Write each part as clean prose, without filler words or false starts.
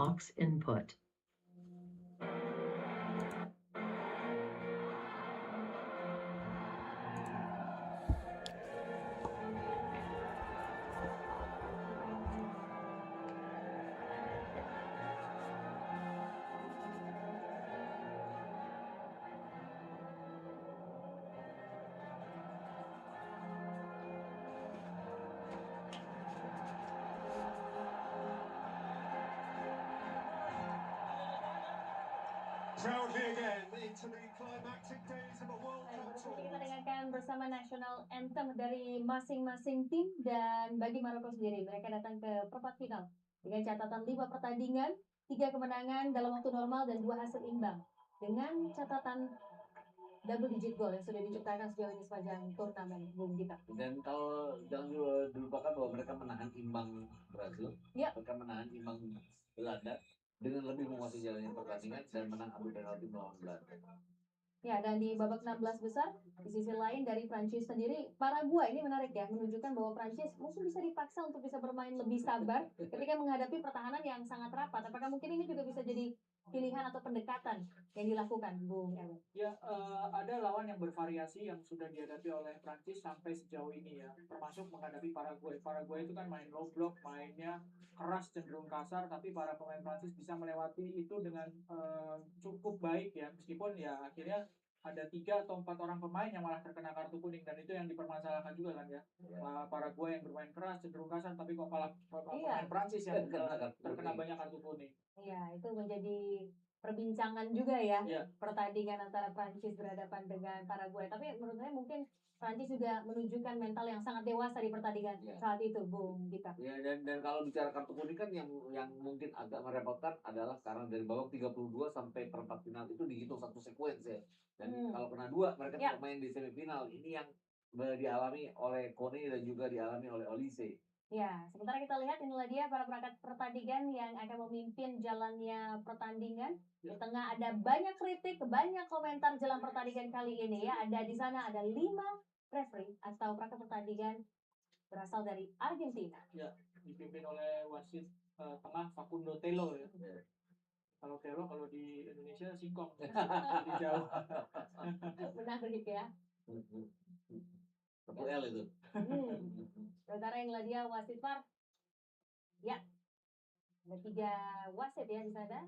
aux input. Proudly again into the climactic days of a World Cup Kita tournament. dengarkan bersama national anthem dari masing-masing tim, dan bagi Maroko sendiri mereka datang ke perempat final dengan catatan 5 pertandingan, 3 kemenangan dalam waktu normal dan 2 hasil imbang, dengan catatan double digit gol yang sudah diciptakan sejauh ini sepanjang turnamen, Bung Gita. Dan kalau jangan dilupakan bahwa mereka menahan imbang Brazil, mereka menahan imbang Belanda dengan lebih menguasai jalannya pertandingan dan menang adu penalti melawan Belanda. Ya, dan di babak 16 besar, di sisi lain dari Prancis sendiri, Paraguay ini menarik ya, menunjukkan bahwa Prancis mungkin bisa dipaksa untuk bisa bermain lebih sabar ketika menghadapi pertahanan yang sangat rapat. Apakah mungkin ini juga bisa jadi pilihan atau pendekatan yang dilakukan, Bung Erwin? Ya, ada lawan yang bervariasi yang sudah dihadapi oleh Prancis sampai sejauh ini ya, termasuk menghadapi Paraguay. Paraguay itu kan main low block, mainnya keras, cenderung kasar, tapi para pemain Prancis bisa melewati itu dengan cukup baik ya, meskipun ya akhirnya ada 3 atau 4 orang pemain yang malah terkena kartu kuning, dan itu yang dipermasalahkan juga kan ya. Paraguay yang bermain keras, cenderung kasar, tapi kok malah pemain Prancis yang terkena banyak kartu kuning. Iya, itu menjadi perbincangan juga ya, pertandingan antara Prancis berhadapan dengan Paraguay. Tapi menurut saya mungkin Prancis juga menunjukkan mental yang sangat dewasa di pertandingan saat itu, Bung Gita. Ya, dan kalau bicara kartu kuning kan yang mungkin agak merepotkan adalah sekarang dari babak 32 sampai perempat final itu dihitung satu sekuens ya. Dan kalau kena 2 mereka tidak main di semifinal. Ini yang dialami oleh Kone dan juga dialami oleh Olise. Ya, sementara kita lihat inilah dia para perangkat pertandingan yang akan memimpin jalannya pertandingan. Di tengah ada banyak kritik, banyak komentar jelang pertandingan kali ini ya. Ada di sana ada 5 referee atau perangkat pertandingan berasal dari Argentina. Ya, dipimpin oleh wasit tengah Facundo Telo ya. Kalau Telo kalau di Indonesia singkong di Jawa. Menarik ya. Satu L itu. Sementara inilah dia wasit VAR. Ya, ada 3 wasit ya di sana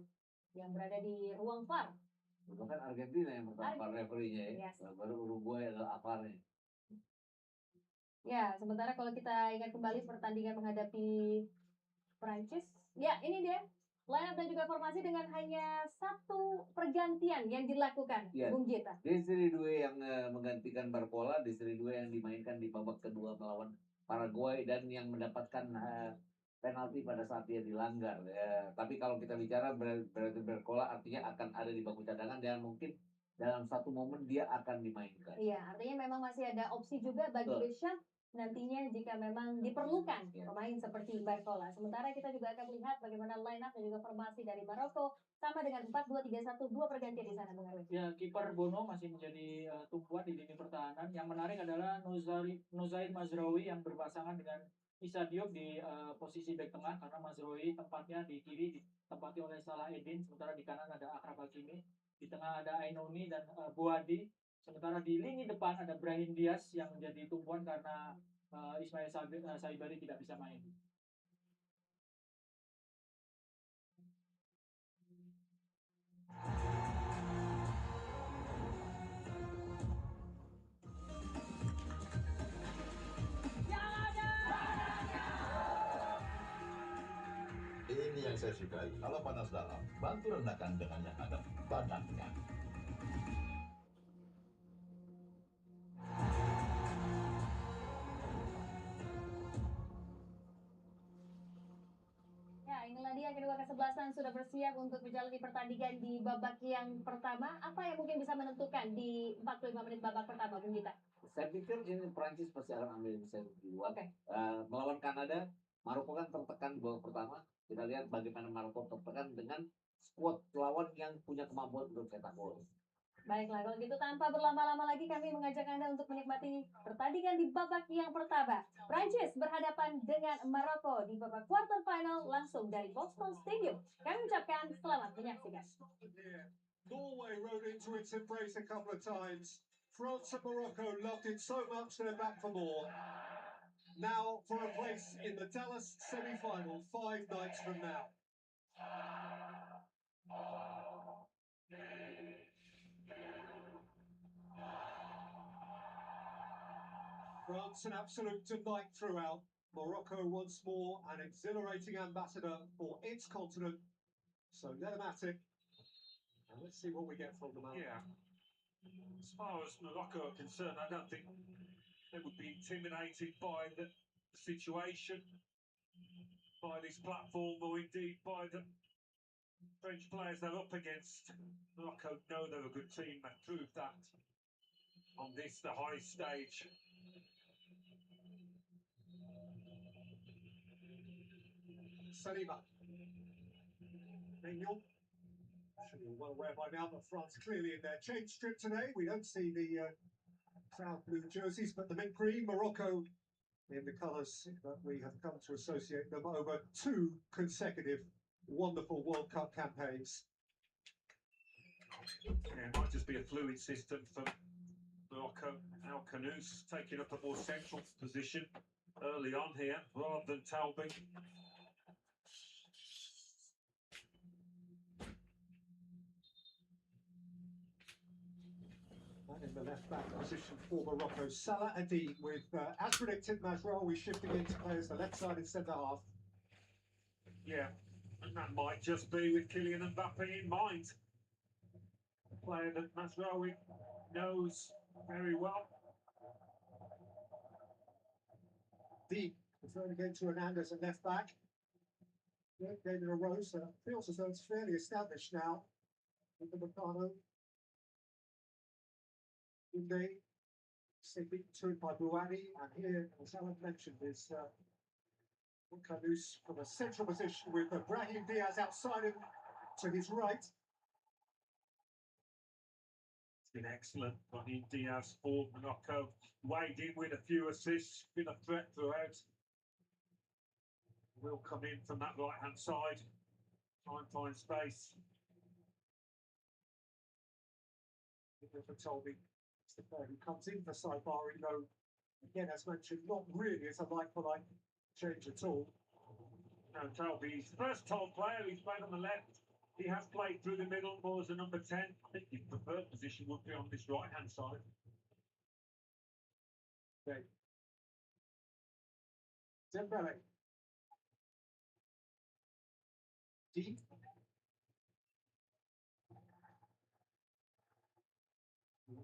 yang berada di ruang VAR. Bukan Argentina yang pertama referee-nya ya. Baru Uruguay adalah VAR-nya. Ya, sementara kalau kita ingat kembali pertandingan menghadapi Prancis, ya ini dia line up dan juga formasi dengan hanya 1 pergantian yang dilakukan, Bung Gita. Di seri 2 yang menggantikan Barcola, di seri 2 yang dimainkan di babak kedua melawan Paraguay dan yang mendapatkan penalti pada saat dia dilanggar. Tapi kalau kita bicara berarti Barcola artinya akan ada di bangku cadangan dan mungkin dalam satu momen dia akan dimainkan. Iya, artinya memang masih ada opsi juga bagi Deschamps nantinya jika memang diperlukan pemain seperti Barcola. Sementara kita juga akan melihat bagaimana line up dan juga formasi dari Maroko sama dengan 4-2-3-1, 2 pergantian di sana, Bung Erwin. Ya, kiper Bono masih menjadi tumpuan di lini pertahanan. Yang menarik adalah Nozair Mazraoui yang berpasangan dengan Issa Diop di posisi bek tengah, karena Mazraoui tempatnya di kiri ditempati oleh Salah Eddin, sementara di kanan ada Achraf Hakimi, di tengah ada Ainoni dan Boadi. Sementara di lini depan ada Brahim Diaz yang menjadi tumpuan karena Ismail Saibari tidak bisa main. Ini yang saya sukai. Kalau panas dalam, bantu rendahkan dengan yang ada badaknya. Inilah dia kedua kesebelasan sudah bersiap untuk menjalani pertandingan di babak yang pertama. Apa yang mungkin bisa menentukan di 45 menit babak pertama, Bung Gita? Saya pikir ini Prancis pasti akan ambil inisiatif duluan. Melawan Kanada, Maroko kan tertekan di babak pertama. Kita lihat bagaimana Maroko tertekan dengan skuad lawan yang punya kemampuan untuk cetak gol. Baiklah, kalau gitu tanpa berlama-lama lagi kami mengajak Anda untuk menikmati pertandingan di babak yang pertama. Prancis berhadapan dengan Maroko di babak quarter final langsung dari Boston Stadium. Kami ucapkan selamat menyaksikan. Norway rode into its embrace a couple of times. France and Morocco loved it so much they're back for more. Now for a place in the Dallas semi-final 5 nights from now. France an absolute delight throughout. Morocco once more an exhilarating ambassador for its continent. So let them at it. And let's see what we get from them. Yeah. As far as Morocco are concerned, I don't think they would be intimidated by the situation, by this platform, or indeed by the French players they're up against. Morocco know they're a good team. They proved that on this, the highest stage. Saliba. Mignon. Should be well aware by now that France clearly in their change strip today. We don't see the proud blue jerseys, but the mint green. Morocco in the colours that we have come to associate them over 2 consecutive wonderful World Cup campaigns. Yeah, it might just be a fluid system for Morocco. Al Khanous taking up a more central position early on here rather than Talbi. And in the left back position for Morocco, Salah Adib with, as predicted, Mazraoui shifting into play as the left side in centre half. Yeah, and that might just be with Kylian Mbappe in mind. A player that Mazraoui knows very well. Deep, referring again to Hernandez at left back. Third game in a row, so it feels as though it's fairly established now. With the Meccano. Inde, beaten to it by Bouani, and here, as Alan mentioned, is Khanous from a central position with Brahim Diaz outside him to his right. It's been excellent. Brahim Diaz for Morocco, weighed in with a few assists, been a threat throughout. Will come in from that right hand side, try and find space. Talbi, it's the player who comes in for Saibari, though, again, as mentioned, not really as a like-for-like change at all. No, Talbi's first tall player. He's played on the left. He has played through the middle more as a number 10. I think his preferred position would be on this right-hand side. Okay. Dembele. Deep.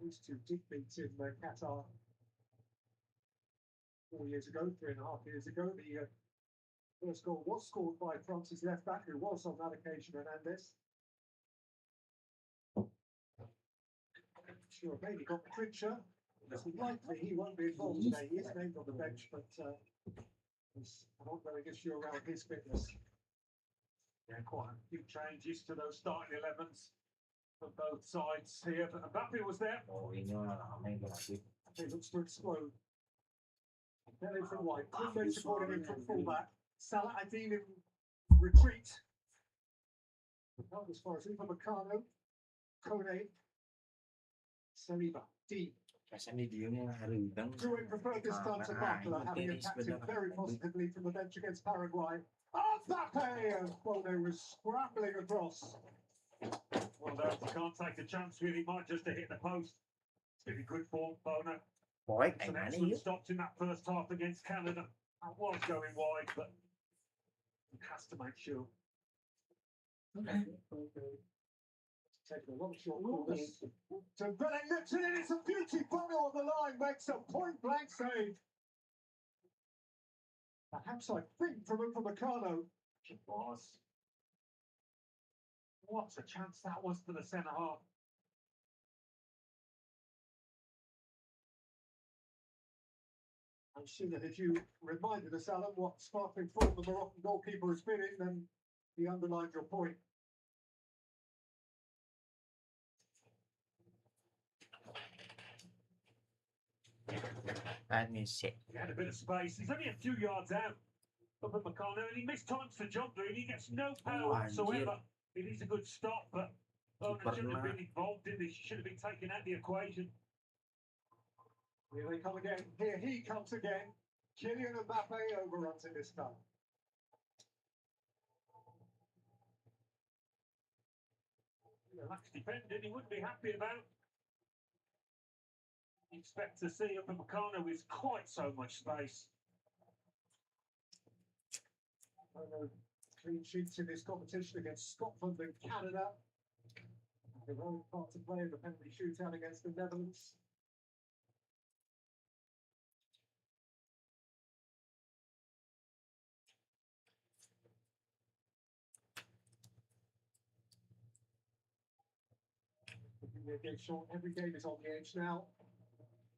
These two deep beats in Qatar 4 years ago, 3.5 years ago. The first goal was scored by France's left back, who was on that occasion Hernandez. Sure, maybe got Pritchard. It's likely he won't be involved today. He is named on the bench, but there's an ongoing issue around his fitness. Yeah, quite a few changes to those starting 11s for both sides here. But Mbappe was there. He looks to explode. Belly from White, Kunde supporting him from fullback. Salah Adil in retreat. Not as far as Upamecano. Kone. Saliba, deep. Druid preferred this time to Barcola, having impacted very positively from the bench against Paraguay. Mbappe! And Kone was scrambling across. Well, though, you can't take a chance with him. Might just have hit the post. It's been a good form, Bono. It's an excellent stop in that first half against Canada. That was going wide, but he has to make sure. Taking a lot of short corners. Dembele lifts it in. It's a beauty. Bono on the line makes a point-blank save. Perhaps I think from Upamecano. It was. What a chance that was for the centre half. I'm sure that if you reminded us, Alan, what sparkling form the Moroccan goalkeeper has been in, then he underlined your point. Let me see. He had a bit of space. He's only a few yards out up at McConnell, and he missed times to jump there, and he gets no power whatsoever. It is a good stop, but owner shouldn't have been involved in this. He should have been taken out of the equation. Here they come again. Here he comes again. Kylian Mbappe overruns it this time. Relaxed defending, he wouldn't be happy about. You expect to see up at McConnell with quite so much space. Clean sheets in this competition against Scotland and Canada. The role part to play in the penalty shootout against the Netherlands. Every game is on the edge now.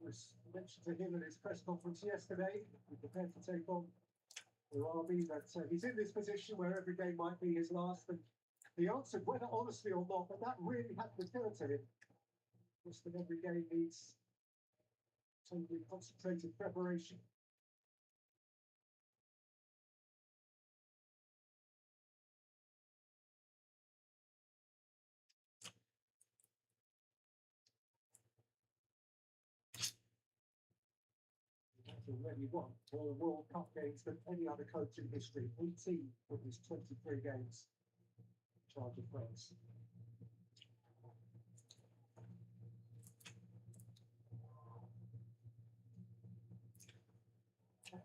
It was mentioned to him in his press conference yesterday. He prepared to take on Arabi, that he's in this position where every game might be his last. And he answered whether honestly or not, but that really had to occur to him. Just that every game needs totally concentrated preparation. Already won more World Cup games than any other coach in history. 18 of his 23 games in charge of France.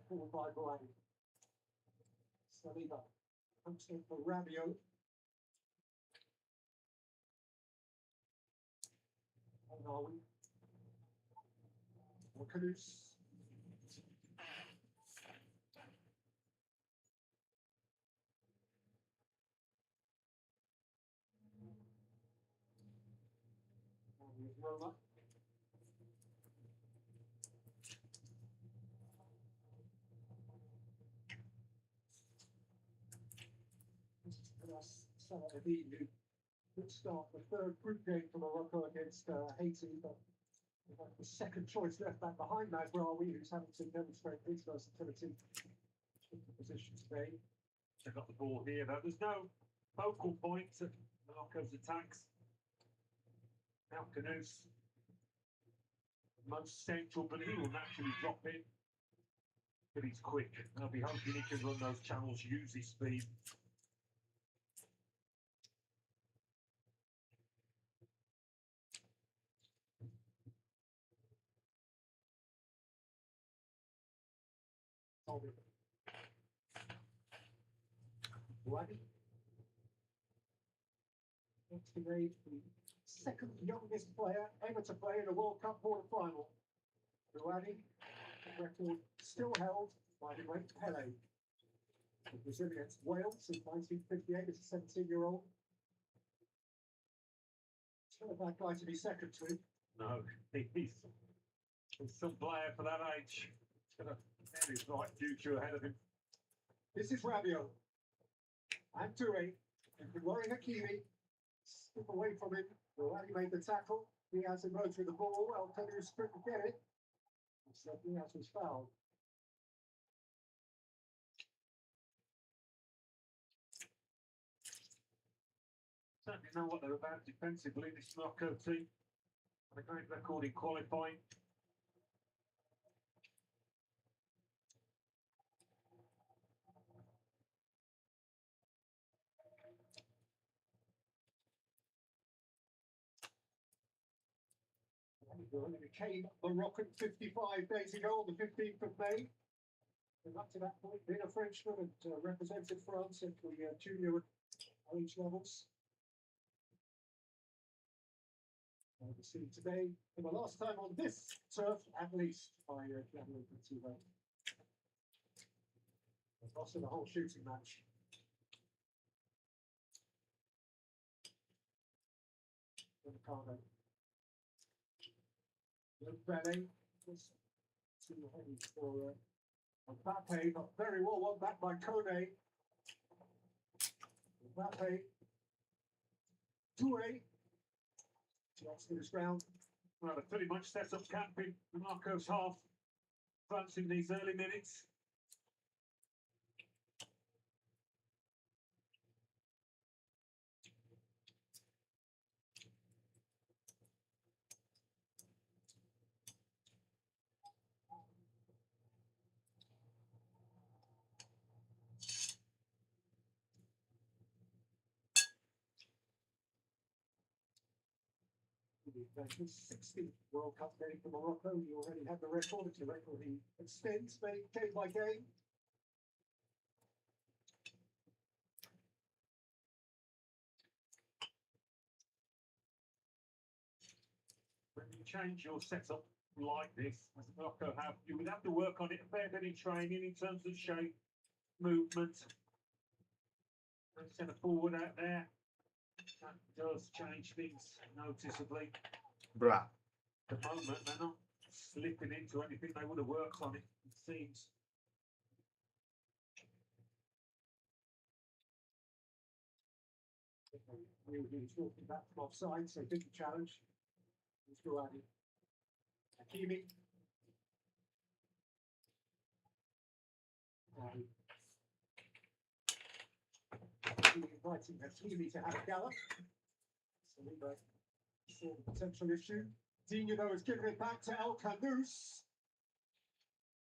Forward by Brian. Saliba comes in for Rabiot. And are we? Caduce. Roma. Salah Hadid, who could start the third group game for Morocco against Haiti, but the second choice left back behind Mazraoui, who's having to demonstrate his versatility in the position today. They've got the ball here, though. There's no focal point to Morocco's attacks. Now Canute's most central, but he will naturally drop in. But he's quick. I'll be hoping he can run those channels, use his speed. Next to the second youngest player ever to play in a World Cup quarter-final. Rouhani, record still held by the great Pele. Brazil against Wales in 1958 as a 17-year-old. It's not a bad guy to be second to. No, he's some player for that age. He's got a very bright future ahead of him. This is Rabiot. And Touré. You've been worrying Hakimi. Step away from him. Rouhani made the tackle. Diaz emerged with the ball. Well, Canute's sprint to get it. So Diaz was fouled. Certainly know what they're about defensively, this Morocco team. A great record in qualifying. It became Moroccan 55 days ago, on the 15th of May. And up to that point, being a Frenchman and represented France at the junior age levels. And we see today, for the last time on this turf, at least, by Gianluca Touré. Lost in the whole shooting match. Ricardo. Mbappe was too heavy for Mbappe, but very well won back by Kone. Mbappe. Touré. Lost in this round. Well, they pretty much set up camp in Marco's half. France in these early minutes. His 16th World Cup game for Morocco. He already had the record. It's a record he extends game by game. When you change your setup like this, as Morocco have, you would have to work on it a fair bit in training in terms of shape, movement. Centre forward out there. That does change things noticeably. Bruh. At the moment, they're not slipping into anything they would have worked on it seems. We were talking back from offside, so big challenge. Let's go at it. Hakimi. Inviting Hakimi to have a gallop. So we saw the potential issue. Dino though has given it back to El Khanous.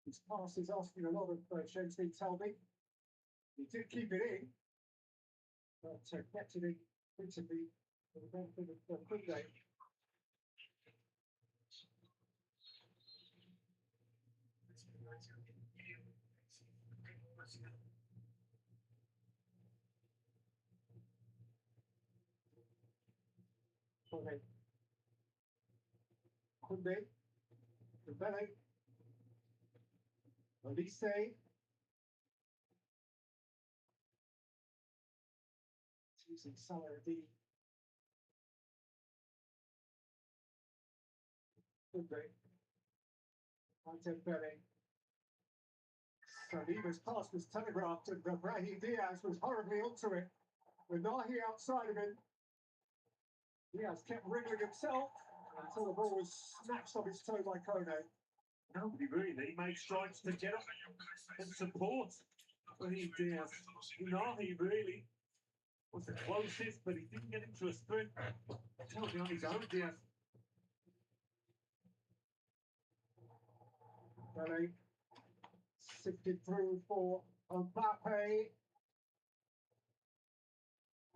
His pass is asking a lot of Shane Talby. He did keep it in, but kept it in principally for the benefit of Kunde. Kunde, Dembele, Olise, using Salah-Eddin. Kunde, Dembele. Saliba's pass was telegraphed and Brahim Diaz was horribly onto it. With Nahi outside of him, Diaz kept wriggling himself until the ball was snatched off his toe by Kone. Nobody really made strides to get up and support Brahim Diaz. Unahi really was the closest, but he didn't get into a sprint. Totally on his own, Diaz. Bele sifted through for Mbappe.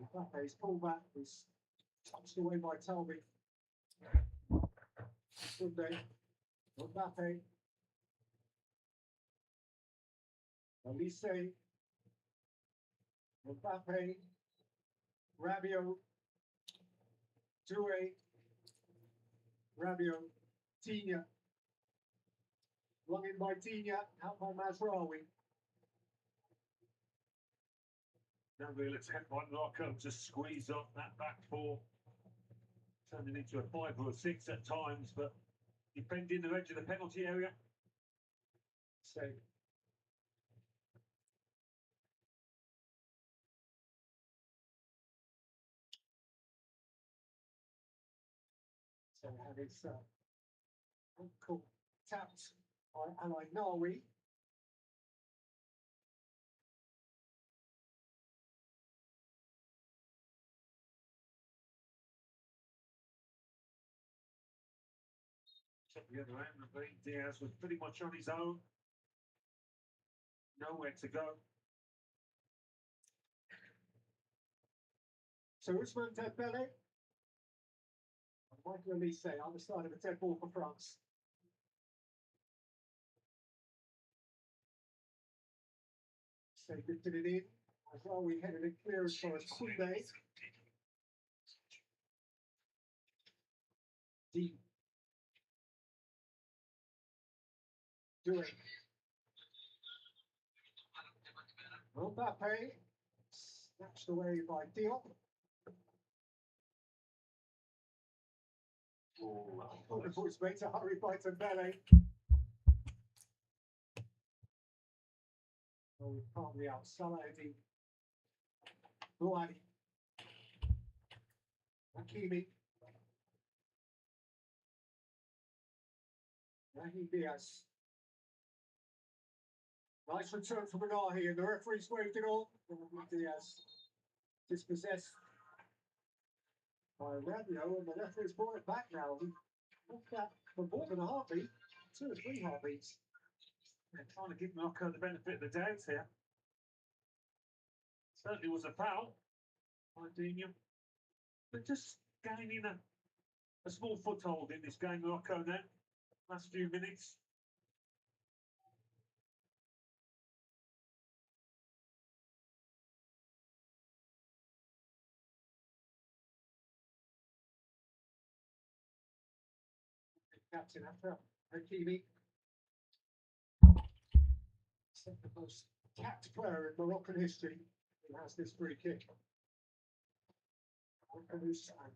Mbappe's pullback was touched away by Talby. Sunday, Mbappe. Olise. Mbappe. Rabiot. Doué. Rabiot. Tigna. Long in by Tigna, out by Mazraoui. No real attempt by Morocco to squeeze up that back four. Turning into a 5 or a 6 at times, but defending the edge of the penalty area. So have his uncle tapped by Alai Nawi. At the other end, Brahim Diaz was pretty much on his own. Nowhere to go. So Ousmane Dembele and Michael Olise on the side of the dead ball for France. So lifted it in as well. We headed it clear as far as Kunde. Deep. Doing. Mbappe snatched away by Diop. Oh, the voice made a hurry by Dembele. Oh, calmly out. Salah-Eddin. Rouhani. Hakimi. Brahim Diaz. Nice return from Anahi, and the referee's waved it off. Diaz dispossessed by Radio, and the referee's brought it back now. He left that for more than a heartbeat, 2 or 3 heartbeats. They're trying to give Maroko the benefit of the doubt here. Certainly was a foul by Dino. But just gaining a small foothold in this game, Maroko now. Last few minutes. Captain after Hakimi. The most capped player in Moroccan history who has this free kick. Marcos and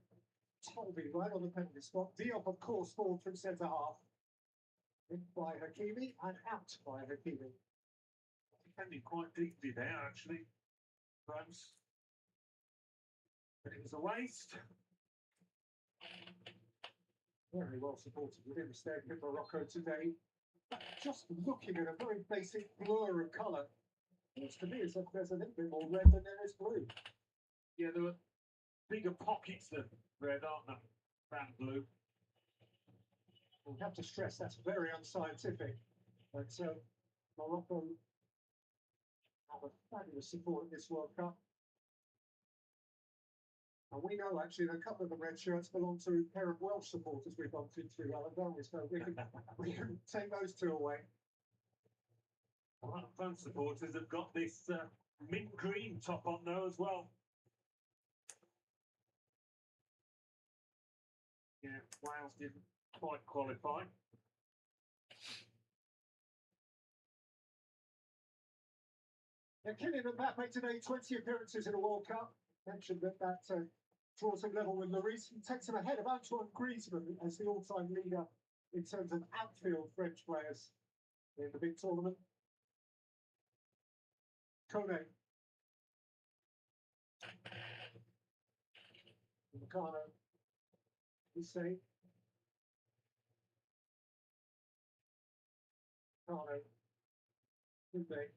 Tolby right on the penalty spot. Diop, of course, forward from centre half. In by Hakimi and out by Hakimi. Defending quite deeply there, actually. Perhaps. But it was a waste. Very well supported within the stadium in Morocco today. Just looking at a very basic blur of colour, looks to me as if there's a little bit more red than there is blue. Yeah, there were bigger pockets than red, aren't there? Than blue. We have to stress that's very unscientific. But Morocco have a fabulous support in this World Cup. And we know actually that a couple of the red shirts belong to a pair of Welsh supporters we've bumped into, Alan, don't we? So we can take those 2 away. A lot of fan supporters have got this mint green top on there as well. Yeah, Wales didn't quite qualify. Yeah, Kylian Mbappe today, 20 appearances in a World Cup. Mentioned that draws him level with Lloris. He takes him ahead of Antoine Griezmann as the all-time leader in terms of outfield French players in the big tournament. Kone. Meccano. Hussein. Meccano. Koundé.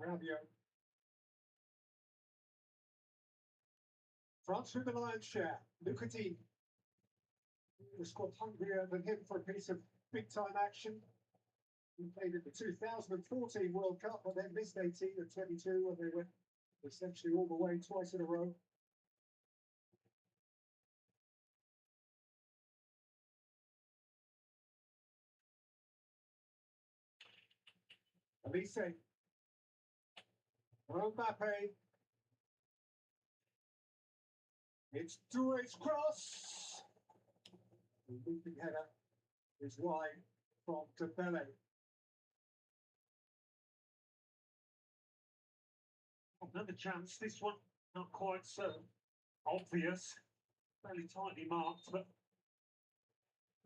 Rabiot. France with the lion's share. Lucati. The squad hungrier than him for a piece of big-time action. He played in the 2014 World Cup, but then missed 18 and 22 when they went essentially all the way twice in a row. Elise. Mbappe. It's Doué's cross. The looping header is wide from Dembele. Another chance. This one not quite so obvious. Fairly tightly marked, but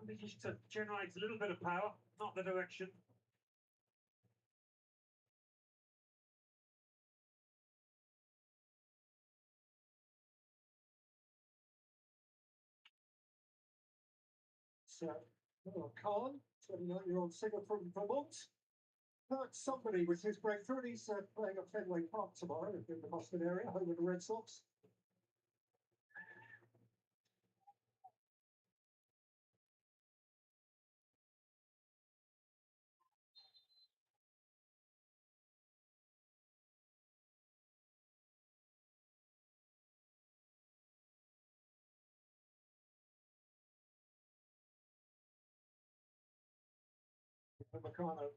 maybe just to generate a little bit of power, not the direction. So, Khan, 29-year-old singer from Vermont, hurt somebody with his breakthrough. He's playing at Fenway Park tomorrow in the Boston area, home of the Red Sox. Meccano.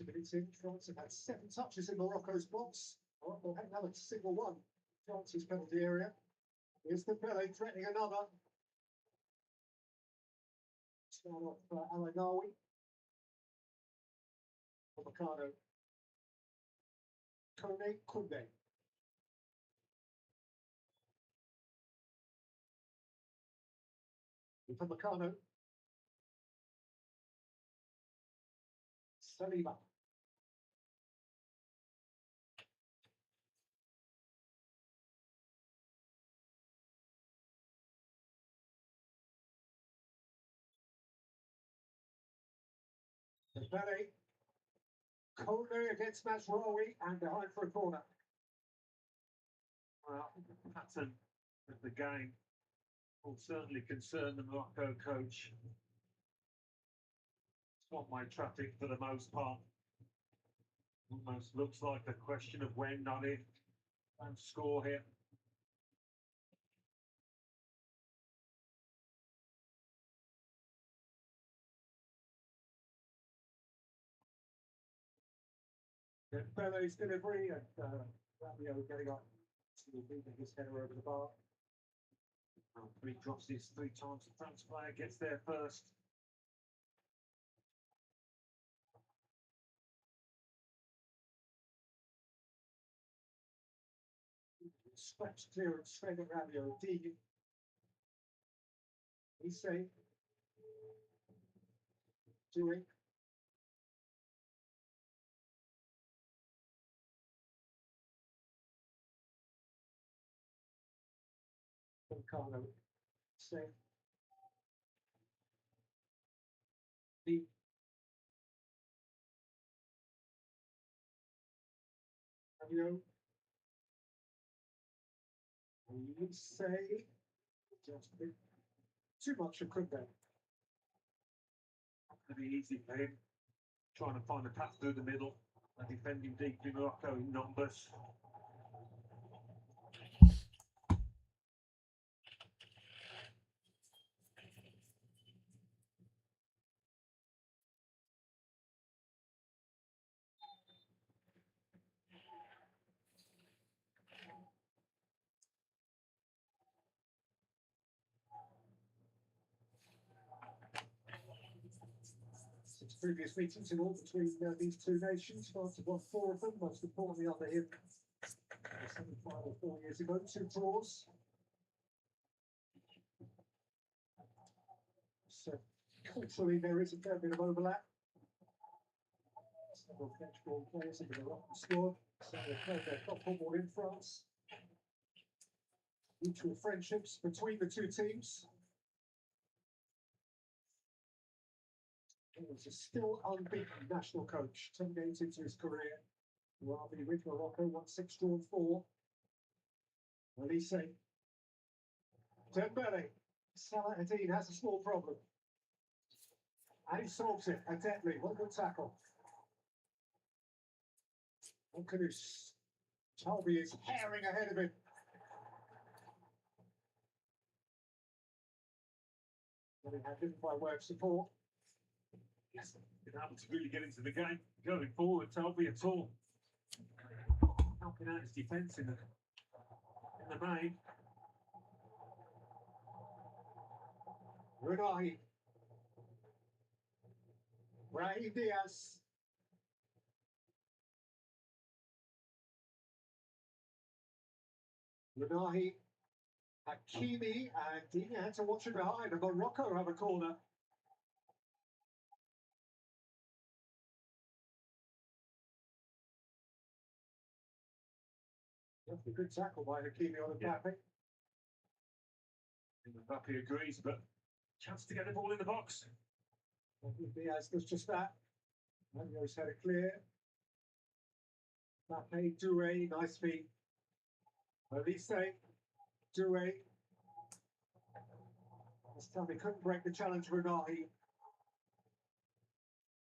Minutes in, France have had 7 touches in Morocco's box. Morocco haven't had a single one. France's penalty area. Here's the Pele threatening another. Start off Al-Anawi. Meccano. Kone Koundé. Meccano. Saliba. Dembele. Coldly against Mazraoui and behind for a corner. Well, the pattern of the game will certainly concern the Morocco coach. It's one-way traffic for the most part. Almost looks like a question of when, not if, and score here. Dembele's delivery and Rabiot getting up to leaving his header over the bar. Well, he drops this 3 times. The France player gets there first. Scratch clearance straight at Rabiot. D. He's safe. Doing. Carlo. Safe. D. Rabiot. We say just a bit too much of could there. Not going to be easy for him. Trying to find a path through the middle and defending deep in Morocco in numbers. Since previous meetings in all between these two nations, France have won 4 of them, most importantly under him. The semi-final 4 years ago, 2 draws. So culturally there is a fair bit of overlap. Several French-born players in the Moroccan squad, so they've played their top football in France. Mutual friendships between the two teams. He was a still unbeaten national coach, 10 games into his career. Rabi with Morocco, won 6 drawn 4. Elise. Dembele. Salah Hadid has a small problem. And he solves it adeptly. What a good tackle. And Kudus. Talbi is herring ahead of him. Getting handled by way of support. Yes, been able to really get into the game going forward. Toby at all. Helping out his defence in the main. Runahi. Brahim Diaz. Runahi. Hakimi and Dina had to watch it behind, and Morocco have a corner. That's a good tackle by Hakimi on Mbappe. Mbappe agrees, but chance to get the ball in the box. Diaz does just that. Manio's had it clear. Mbappe, Doué, nice feet. Elise, Doué. This time he couldn't break the challenge, Runahi.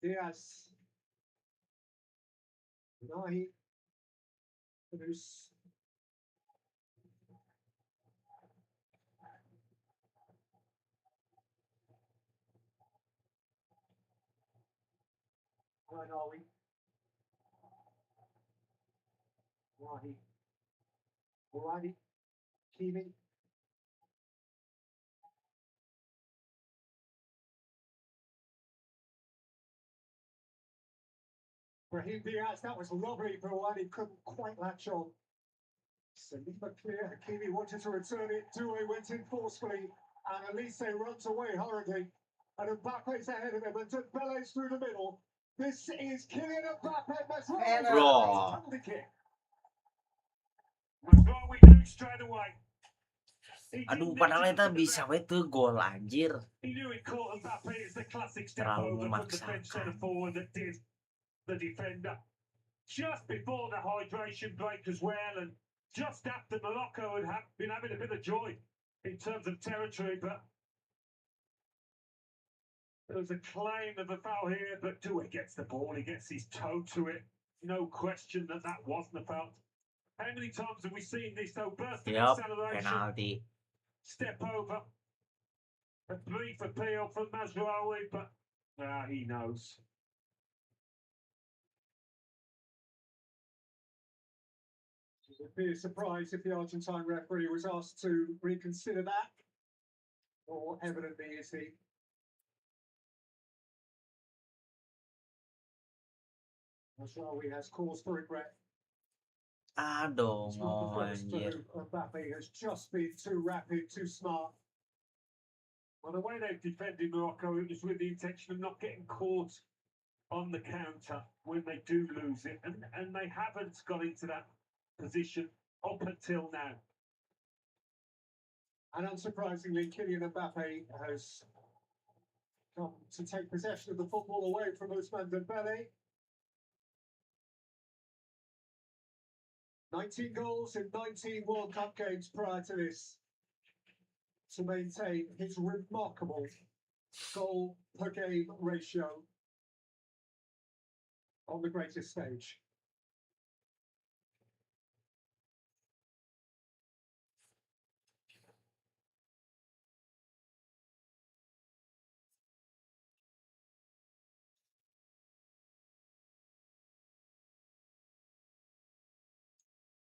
Diaz. Runahi. Kudus. Runahi. Runahi. Runahi. Hakimi. Brahim Diaz, that was lovely, but Runahi couldn't quite latch on. Saliba clear, Hakimi wanted to return it, Doué went in forcefully, and Elise runs away hurriedly, and Mbappe's ahead of him, and Dembele's through the middle, This is Kylian Mbappe. Bro. The kick. Mazraoui knew straight away. He Aduh, didn't need padahal to itu look at the bisa ref. we tuh gol anjir. He knew it caught Mbappe. It's the classic step Terlalu over from the French centre memaksakan. forward that did the defender. Just before the hydration break as well, and just after Morocco had been having a bit of joy in terms of territory, but there was a claim of a foul here, but Doué gets the ball, he gets his toe to it. No question that that wasn't a foul. How many times have we seen this though? Burst of Yup, acceleration, penalti. step over, a brief appeal from Mazraoui, but he knows. It would be a surprise if the Argentine referee was asked to reconsider that, or evidently is he. Mazraoui has cause for regret. Aduh, It's not the first for anjir. whom Mbappe has just been too rapid, too smart. Well, the way they've defended Morocco, it was with the intention of not getting caught on the counter when they do lose it, and they haven't got into that position up until now. And unsurprisingly, Kylian Mbappe has come to take possession of the football away from Ousmane Dembele. 19 goals in 19 World Cup games prior to this to maintain his remarkable goal per game ratio on the greatest stage.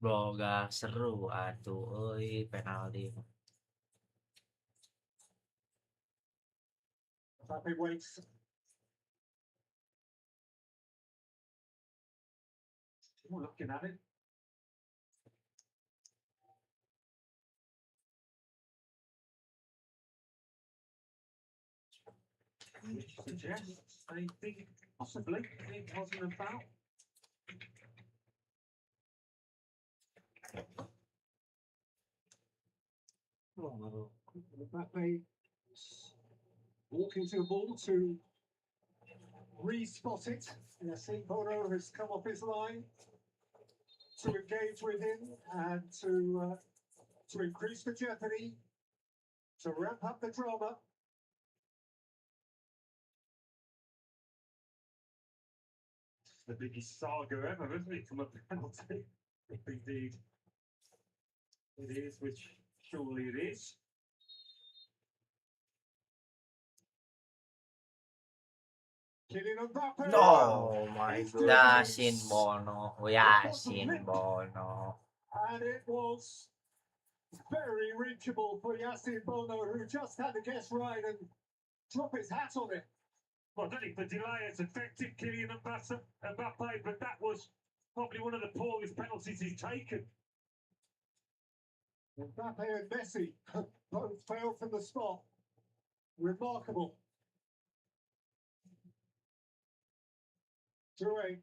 Bro, gak seru atuh euy penalti. Mbappe waits. Looking at it. Which suggests they think possibly it wasn't a foul. Oh, Mbappe walking to the ball to re-spot it. Yes, Bono has come off his line to engage with him and to increase the jeopardy, to ramp up the drama. It's the biggest saga ever, isn't it, from a penalty? If indeed it is, which surely it is. Kylian Mbappe. Oh my He's god. doing it. Yasin Bono. Yasin Bono. And it was very reachable for Yasin Bono, who just had to guess right and drop his hat on it. Well, I don't think the delay has affected Kylian Mbappe, but that was probably one of the poorest penalties he's taken. Mbappe and Messi both failed from the spot. Remarkable. Doué.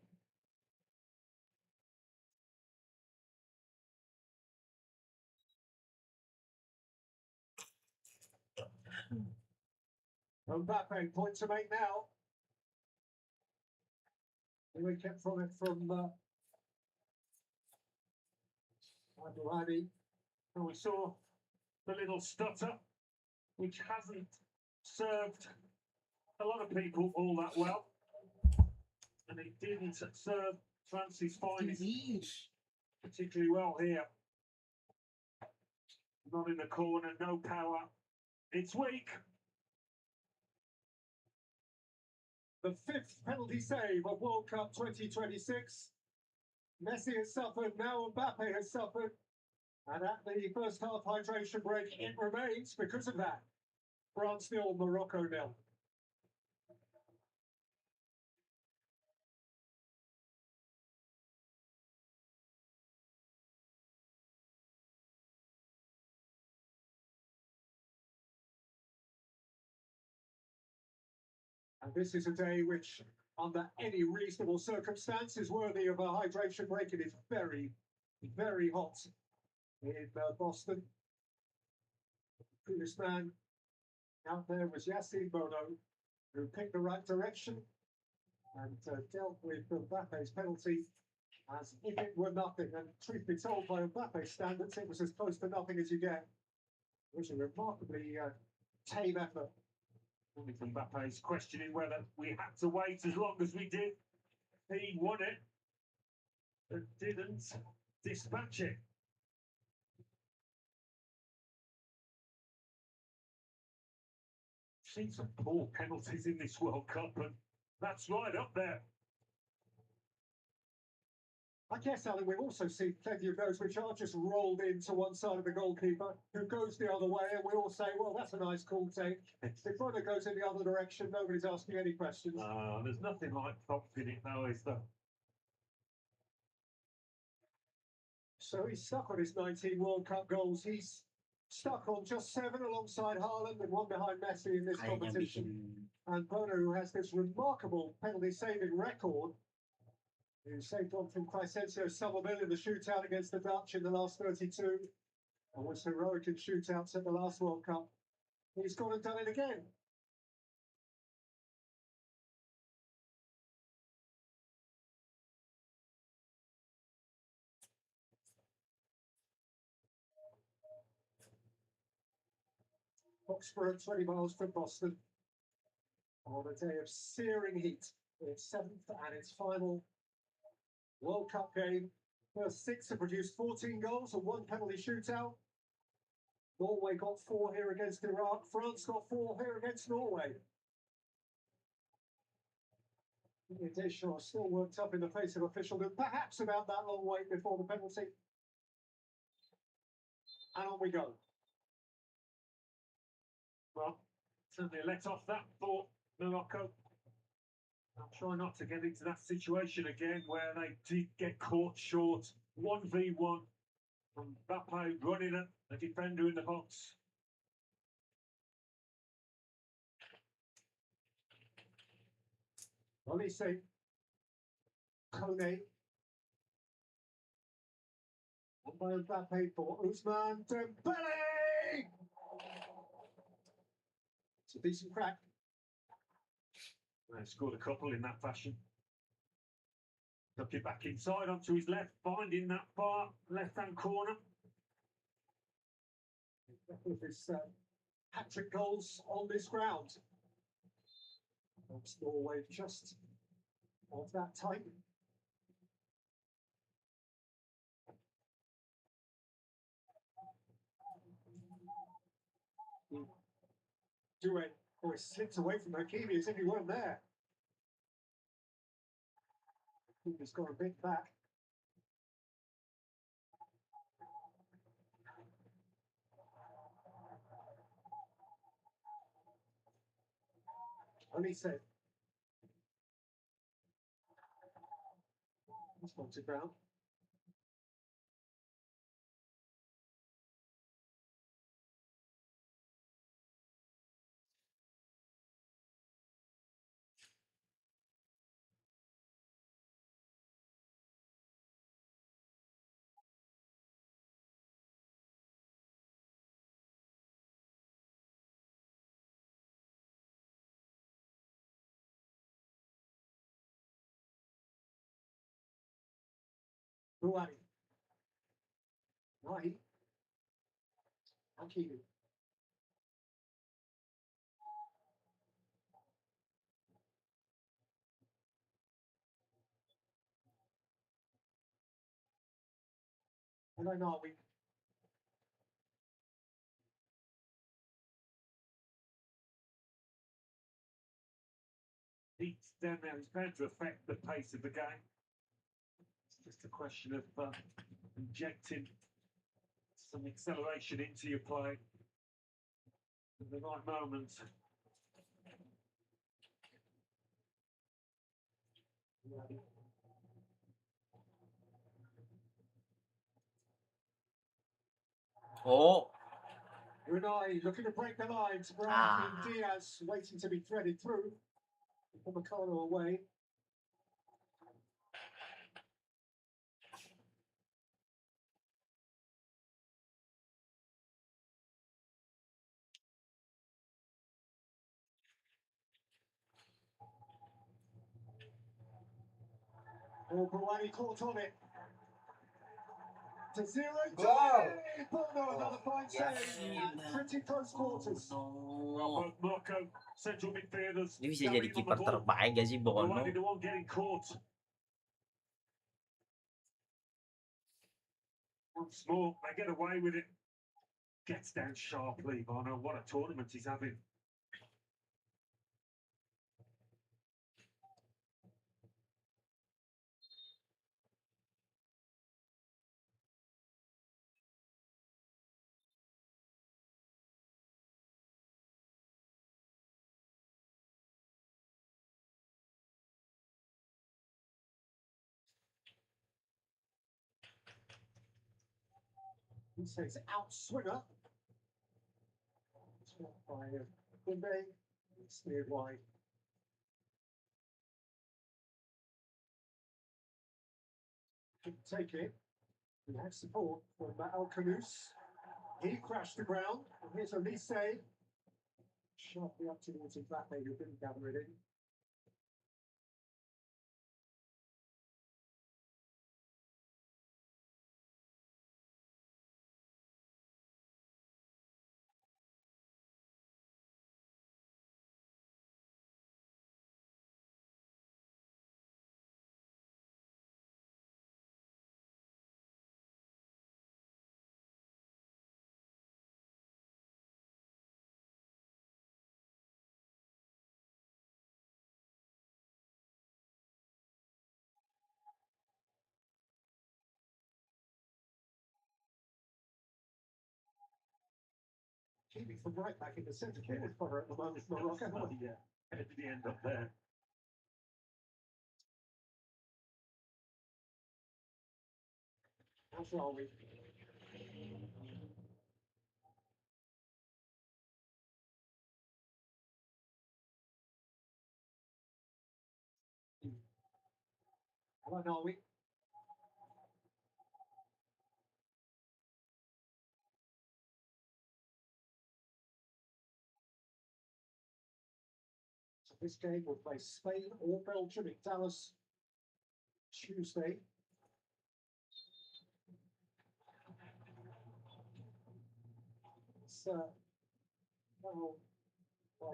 Mbappe, point to make now. Doué kept from it from Abouhadi. And we saw the little stutter, which hasn't served a lot of people all that well. And it didn't serve France's finest particularly well here. Not in the corner, no power. It's weak. The fifth penalty save of World Cup 2026. Messi has suffered, now Mbappe has suffered. And at the first half hydration break, it remains because of that. France 0, Morocco 0. And this is a day which under any reasonable circumstance is worthy of a hydration break. It is very, very hot in Boston. The previous man out there was Yassine Bono, who picked the right direction and dealt with Mbappe's penalty as if it were nothing. And truth be told, by Mbappe's standards, it was as close to nothing as you get. It was a remarkably tame effort. Mbappe's questioning whether we had to wait as long as we did. He won it, but didn't dispatch it. Seen some poor penalties in this World Cup, and that's right up there. I guess, Alan, we've also seen plenty of those which are just rolled into one side of the goalkeeper, who goes the other way, and we all say, well, that's a nice call take. If Bono goes in the other direction, nobody's asking any questions. There's nothing like prompting it now, is there? So he's stuck on his 19 World Cup goals. He's stuck on just 7 alongside Haaland and 1 behind Messi in this Kayaknya competition. bikin And Bono, who has this remarkable penalty-saving record, who saved on from Crescencio Somerville in the shootout against the Dutch in the last 32, and was heroic in shootouts at the last World Cup. He's gone and done it again. Foxborough, 20 miles from Boston, on a day of searing heat. Its 7th and its final World Cup game. First 6 have produced 14 goals and 1 penalty shootout. Norway got 4 here against Iraq. France got 4 here against Norway. The additional still worked up in the face of officialdom, perhaps about that long wait before the penalty. And on we go. Well, certainly let off that for Morocco. I'll try not to get into that situation again where they did get caught short. 1v1 from Mbappe running at the defender in the box. Olise, Kone, and by Mbappe for Ousmane Dembele! It's a decent crack. They scored a couple in that fashion. Took it back inside onto his left, finding that far left-hand corner. With his hat-trick goals on this ground. Helps Norway just of that type. Due or slipped away from Hakimi as if he weren't there. Hakimi's got a bit back. Olise. He's gone to ground. Ruari. Right. Hakimi. And I know we. Heat's down there, it's bound to affect the pace of the game. It's just a question of injecting some acceleration into your play at the right moment. Oh, Unai looking to break the lines. Brahim Diaz waiting to be threaded through. Upamecano away. Oh, Buani caught on it. To zero. Goal. Bono, another fine Yes. save. Pretty close quarters. Well, No. both Morocco central midfielders Dia bisa jadi going on the kiper ball. terbaik gak sih Bono? Provided the one getting caught. Once more, they get away with it. Gets down sharply. Bono, what a tournament he's having. He says out swinger. Shot by Kunde. It's near wide. Couldn't take it. He had support from Al-Khanous. He crashed the ground. And here's Elise. Sharply up towards Mbappe, who didn't gather it in. Keeping from right back in the centre forward for her at the moment, Morocco. Yeah, how did he end up there? How shall we? How are we? So this game will play Spain or Belgium in Dallas Tuesday. It's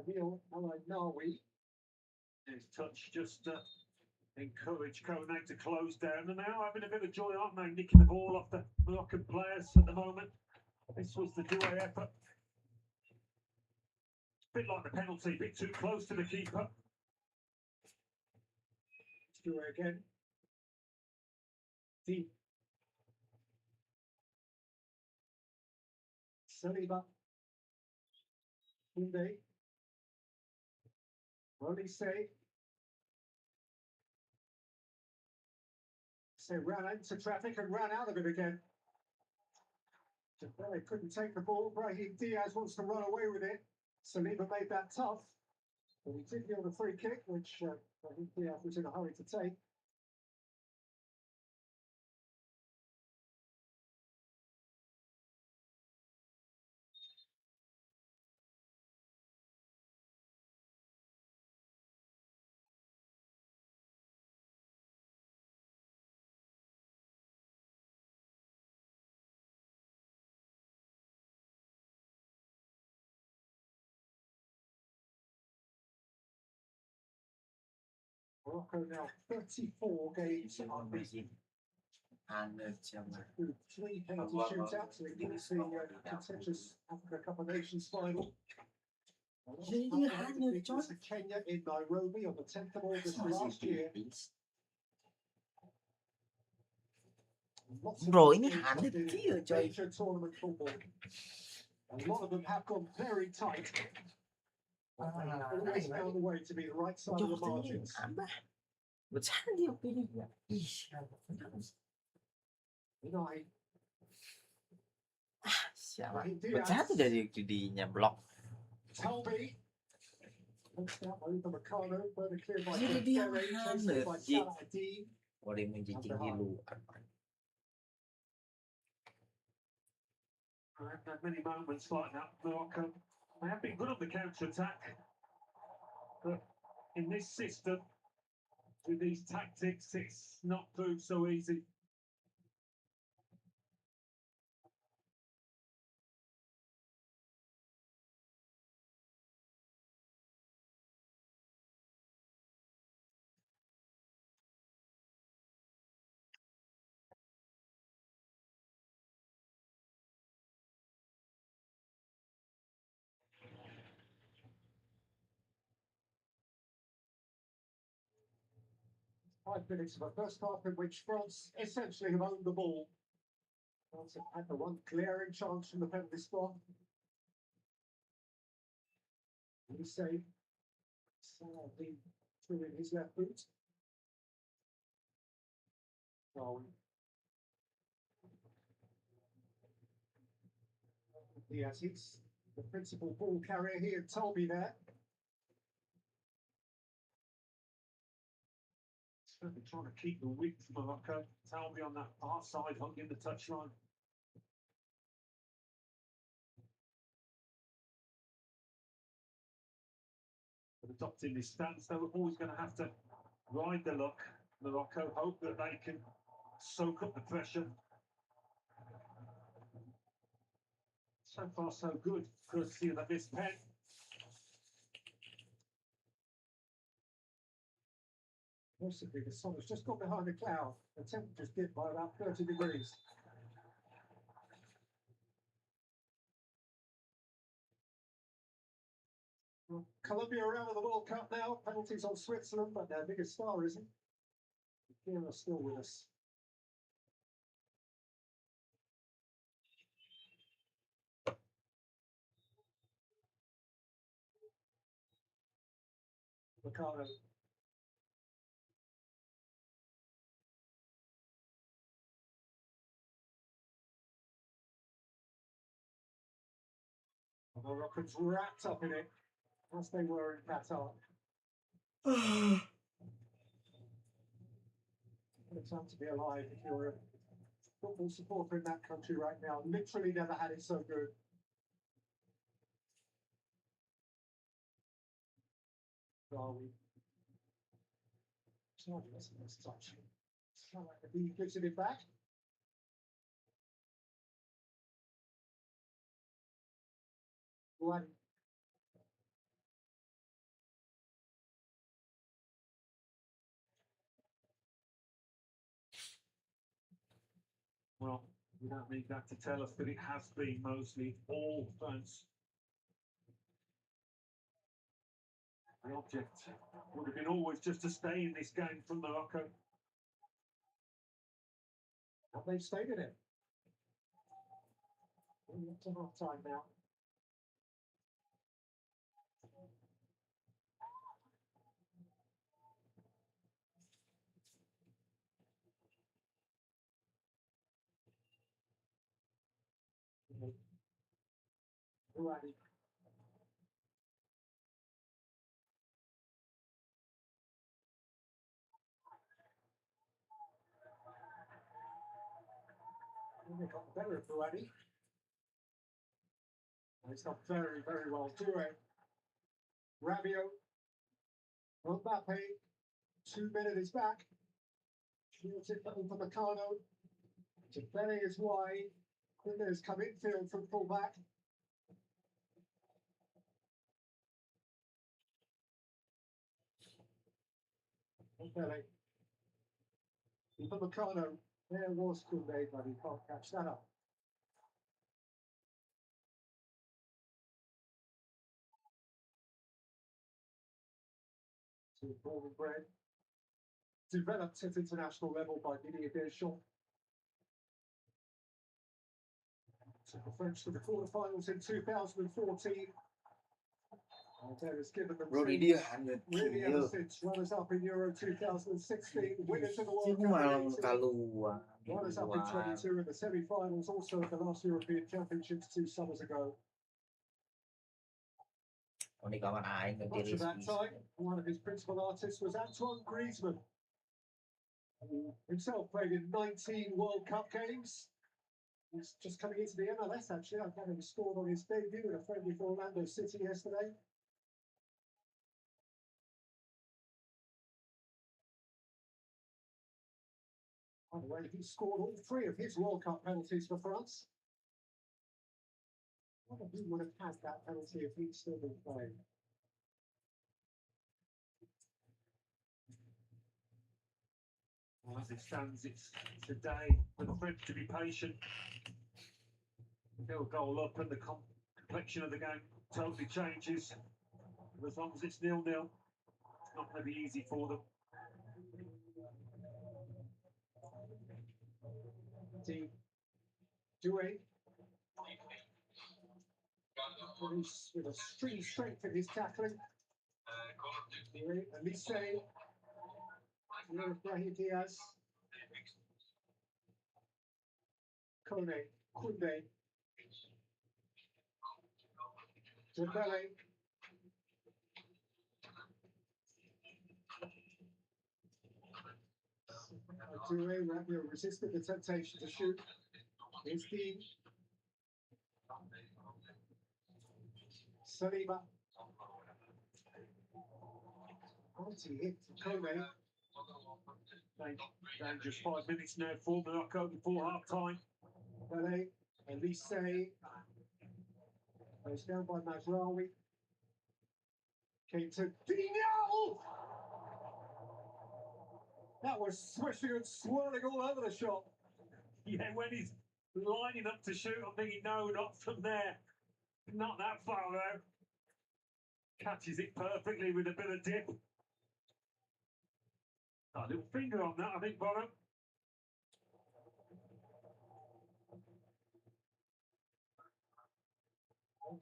Real Al-Nawi. His touch just encouraged Konak to close down. And now having a bit of joy, aren't they? Nicking the ball off the Moroccan players at the moment. This was the duet effort. It's a bit like the penalty, a bit too close to the keeper. Let's do it again. Deep. Saliba. Kunde. Olise. So ran into traffic and ran out of it again. Well, they couldn't take the ball. Brahim Diaz wants to run away with it. Saliba made that tough. But he did yield a free kick, which Brahim Diaz was in a hurry to take. Morocco now 34 games unbeaten. Through 3 penalty shootouts, including the contentious Africa Cup of Nations final. To Kenya in Nairobi on the 10th of August last year. Lots of Bro, these ini games have Hanif been dia, coy. major tournament football. A lot of them have gone very tight. But they have always found a way to be the right side of the margins. Bercanda dia pilih. Ih, Unai, siapa? Bercanda dari judinya blok. Talbi. Pushed out by Ethan Ricardo, further cleared by Jadi dia Ferre, chased Hanif, by Ji. Salah Adin. Boleh menjijing di luar. I've had many moments like that, Morocco. They have been good on the counter-attack. But in this system, with these tactics, it's not proved so easy. Five minutes of a first half in which France essentially have owned the ball. France have had the one glaring chance from the penalty spot. We say sadly threw in his left boot. Oh. Yes, he's the principal ball carrier here, Toby there. Certainly trying to keep the width, Morocco. Talbi on that far side, hugging the touchline. But adopting this stance, they were always going to have to ride the luck. Morocco hope that they can soak up the pressure. So far, so good, courtesy of that missed pen. Possibly the sun has just got behind a cloud. The temperature's dipped by about 30 degrees. Well, Colombia are out of the World Cup now. Penalties on Switzerland, but their biggest star isn't. Kira still with us. Ricardo. Moroccans wrapped up in it, as they were in Qatar. What a time to be alive if you're a football supporter in that country right now. Literally never had it so good. Darwin. Let's touch. He gives it back. One. Well, we don't need that to tell us that it has been mostly all France. The object would have been always just to stay in this game from Morocco. And they've stayed in it. We're up to half time now. Right. They got the better of Buadi. He's not very, very well doing. Rabiot. Mbappe. 2 minutes is back. Shoots it for Meccano. Dembele is wide. Quinter's come infield from fullback. Dembele. For Meccano. There was Koundé, but he can't catch that up. So born and bred. Developed at international level by Didier Deschamps. Took the French to the quarterfinals in 2014. And there has given them Bro, two dia hanya really ever kill. since. Runners up in Euro 2016, winners of the Sino World Cup malah in 18, kaluan. runners up in 22 in the semi-finals, also at the last European Championships 2 summers ago. Oh, ini kawan aing Much of that time, one of his principal artists was Antoine Griezmann, who himself played in 19 World Cup games. He's just coming into the MLS actually. I've had him scored on his debut in a friendly for Orlando City yesterday. By the way, he scored all 3 of his World Cup penalties for France. I wonder who would have had that penalty if he'd still been playing. Well, as it stands, it's a day for the French to be patient. They'll goal up and the complexion of the game totally changes. As long as it's 0-0, it's not going to be easy for them. Doué with a string strength in his tackling. Elise, Brahim Diaz, Kone, Kunde, Dembele, Doué resisted the temptation to shoot. Here's Dean. Saliba. Quality hit from Kone. Dangerous 5 minutes now for Morocco before half time. Bele, Elise, goes down by Mazraoui. Came to Dino! That was swishing and swirling all over the shop. Yeah, when he's lining up to shoot, I'm thinking, no, not from there. Not that far though. Catches it perfectly with a bit of dip. A little finger on that, I think, Bono.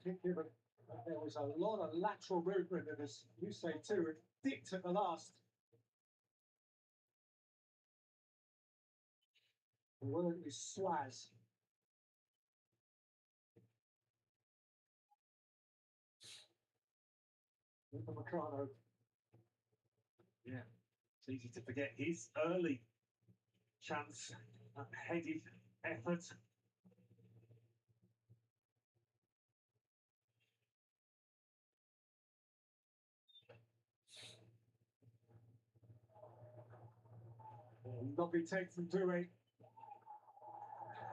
There was a lot of lateral movement, and as you say too, it dipped at the last. The word is swaz. Meccano. Yeah, it's easy to forget his early chance at headed effort. Lovely take from Doué.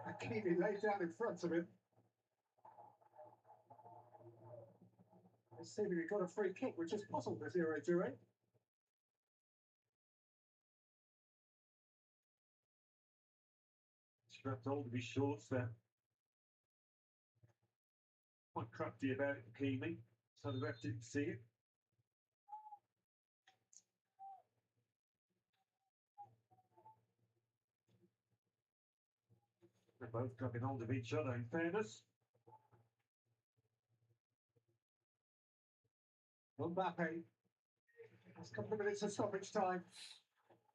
Hakimi laid down in front of him. He's seemingly got a free kick, which has puzzled this hero Doué. Strapped hold of his shorts there. Quite crafty about it, Hakimi, so the ref didn't see it. They're both grabbing hold of each other, in fairness. Mbappe. Last couple of minutes of stoppage time.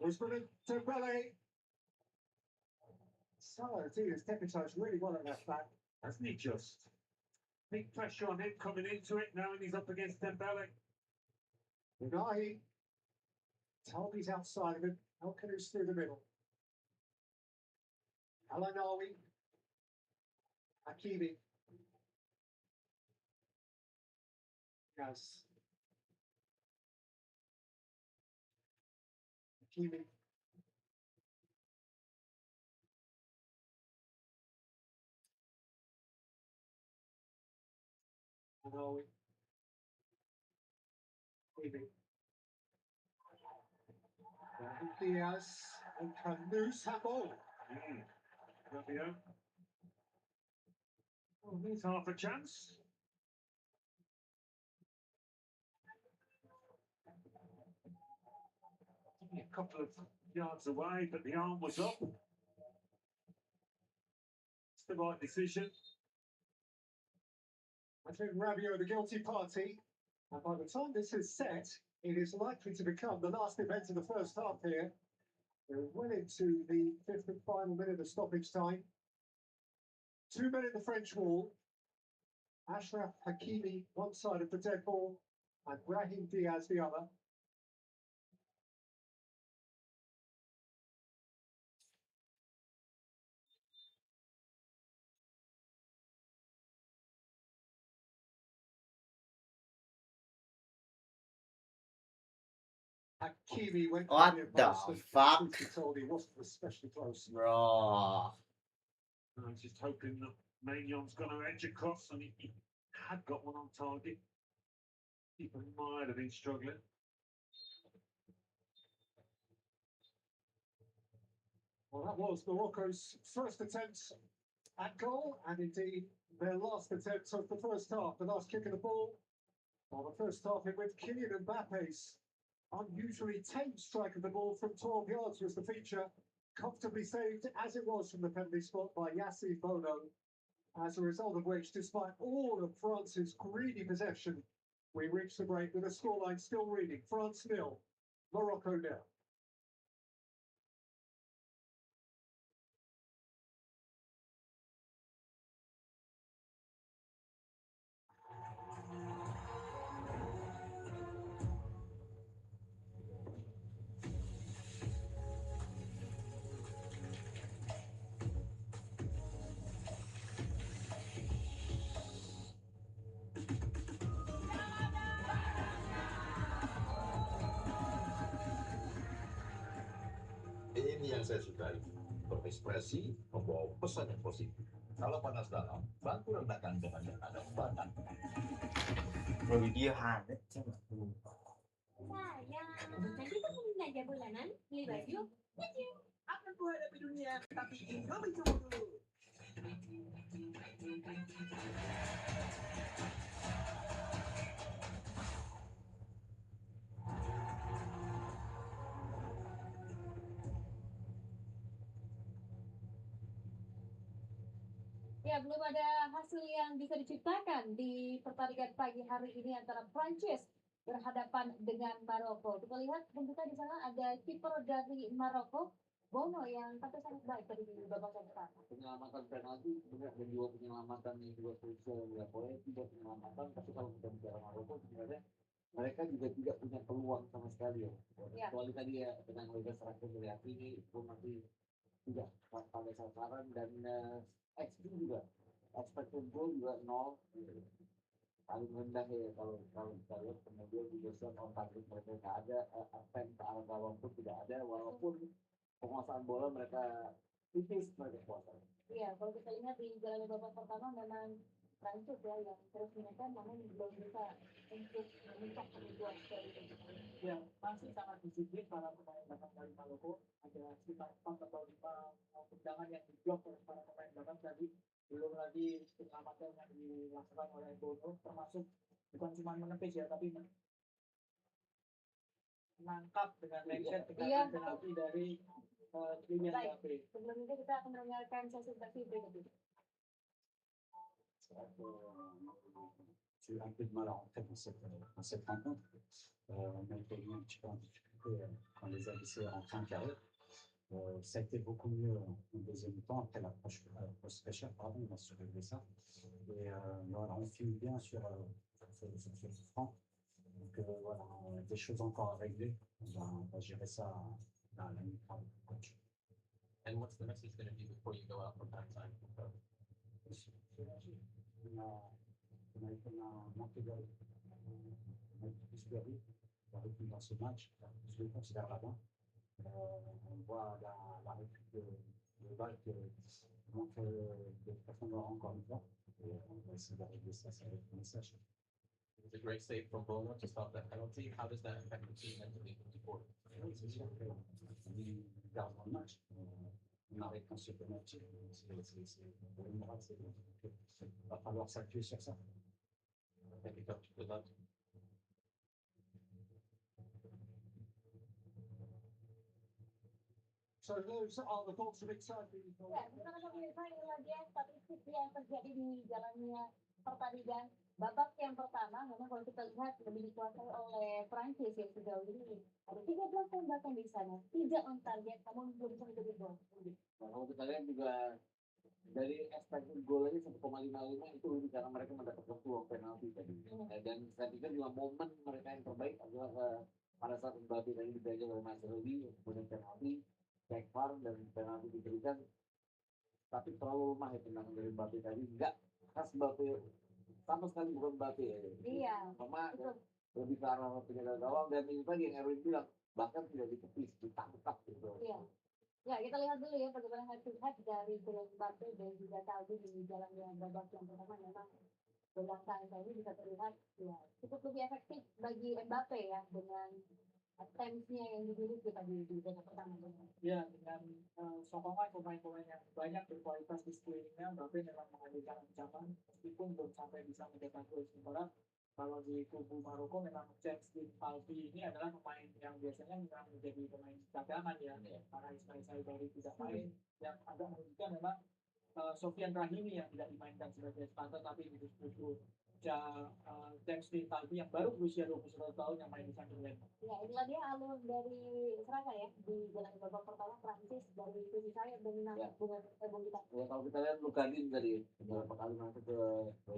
Usman Dembele. Salah has deputised really well at left back. Hasn't he just? Big pressure on him coming into it, knowing he's up against Dembele. Unahi. Talbi's outside of him. Elkanou's through the middle. Alanawi. Hakimi. Yes. Hakimi. Alanawi. Hakimi. Diaz and Kanous handball. Rabio. Well, here's half a chance. A couple of yards away, but the arm was up. It's the right decision. I think Rabiot the guilty party, and by the time this is set, it is likely to become the last event of the first half here. We're well into the 5th and final minute of stoppage time. 2 men in the French wall. Achraf Hakimi one side of the dead ball, and Brahim Diaz the other. Hakimi went What for the post, and fuck? truth be told, he wasn't especially close. Bro. I'm just hoping that Magnon's going to edge across, and he had got one on target. Keeper might have been struggling. Well, that was Morocco's first attempt at goal, and indeed their last attempt of the first half. The last kick of the ball. Well, the first half in which Kylian Mbappe's unusually tame strike of the ball from 12 yards was the feature, comfortably saved as it was from the penalty spot by Yassine Bono. As a result of which, despite all of France's greedy possession, we reached the break with a scoreline still reading: France 0, Morocco 0. Ini yang saya sukai. Berekspresi, membawa pesan yang positif. Kalau panas dalam, bantu rendahkan dengan yang ada badan. Bro, dia hangat coba. Sayang, nanti kamu belanja bulanan, beli baju, nyicil. Akan kuhadapi dunia, tapi Indomie tunggu dulu. Ya, belum ada hasil yang bisa diciptakan di pertandingan pagi hari ini antara Prancis berhadapan dengan Maroko. Kita lihat tentunya di sana ada kiper dari Maroko, Bono, yang tampil sangat baik tadi di babak yang pertama. Penyelamatan penalti sebenarnya dan juga penyelamatan yang juga krusial ya, boleh tidak penyelamatan, tapi kalau kita bicara Maroko sebenarnya mereka juga tidak punya peluang sama sekali ya. Kecuali tadi ya dengan Liga Seratus dari Hakimi itu masih tidak pada sasaran, dan XG juga expected goal juga 0, paling rendah ya kalau kita lihat. Kemudian juga shot on target mereka tidak ada, attempt ke arah gawang pun tidak ada, walaupun penguasaan bola mereka tipis mereka kuasai. Iya, kalau kita lihat di jalan babak pertama memang Prancis ya yang terus menekan, namun belum bisa untuk menutup kebutuhan dari itu. Ya, masih sangat disiplin para pemain belakang dari Maroko. Ada sekitar 4 atau 5 tendangan yang diblok oleh para pemain belakang tadi. Belum lagi penyelamatan yang dilakukan oleh Bono, termasuk bukan cuma menepis ya, tapi menangkap dengan lengket tendangan penalti dari Kylian Mbappe. Sebelum itu kita akan mendengarkan sesi berikut ini. J'ai eu un peu de mal à rentrer dans cette rencontre. On a été un petit peu en difficulté quand les a laissés rentrer en carré. Ça a été beaucoup mieux en deuxième temps, après la post-pressure, pardon, on a survécu ça. Et voilà, on finit bien sur ce franc. Donc voilà, on a des choses encore à régler. On va gérer ça dans la mi-temps du coach. And what's the message going to be before you go out for halftime? On a été manqué de rythme. On a été plus de rythme dans ce match. Je le considère là-bas. On voit la réplique de balle qui manque de profondeur encore une fois. Et on va essayer de régler ça, ça va être le message. It was a great save from Bono to stop that penalty. How does that affect the team mentally moving forward? C'est sûr qu'on garde dans le match. On arrête quand c'est penalty. Pour le moral, c'est bon. Il va falloir s'appuyer sur ça. Thank you, coach. Good luck. So those are the thoughts of exciting. Ya, bersama pemirsa ini lagi statistik yang terjadi di jalannya pertandingan babak yang pertama. Memang kalau kita lihat lebih dikuasai oleh Prancis yang sejauh ini ada 13 tembakan di sana, tidak on target, namun belum bisa menjadi gol. Nah, kalau kita lihat juga dari expected goal aja 1,55 itu lebih karena mereka mendapatkan peluang penalti tadi. Dan saya pikir juga momen mereka yang terbaik adalah pada saat Mbappe tadi dijaga oleh Masrowi, kemudian penalti, back far dan penalti diberikan, tapi terlalu lemah ya tendangan dari Mbappe tadi, nggak khas Mbappe, sama sekali bukan Mbappe ya. Iya. Sama lebih ke arah penjaga gawang, dan itu tadi yang Erwin bilang, bahkan tidak ditepis, ditangkap gitu. Iya. Ya, kita lihat dulu ya bagaimana head to head dari Kylian Mbappe dan juga Kalbi di jalannya babak yang pertama. Memang beberapa ini bisa terlihat ya cukup lebih efektif bagi Mbappe ya dengan attempts-nya yang dimiliki tadi di babak pertama. Ya, dengan sokongan pemain-pemain yang banyak berkualitas di sekelilingnya, Mbappe memang menghadirkan ancaman meskipun belum sampai bisa mencetak gol. Sementara kalau di kubu Maroko memang James Albi ini adalah pemain yang biasanya memang menjadi pemain cadangan ya, karena Ismail Saibari tidak main. Yang agak merugikan memang Sofian Rahimi yang tidak dimainkan sebagai starter tapi justru James Albi yang baru berusia 21 tahun yang main di samping lane. Ya, inilah dia alur dari serangga ya di jalan babak pertama Prancis dari sisi sayap dominan bunga kita. Ya, kalau kita lihat Lukadin tadi beberapa kali masuk ke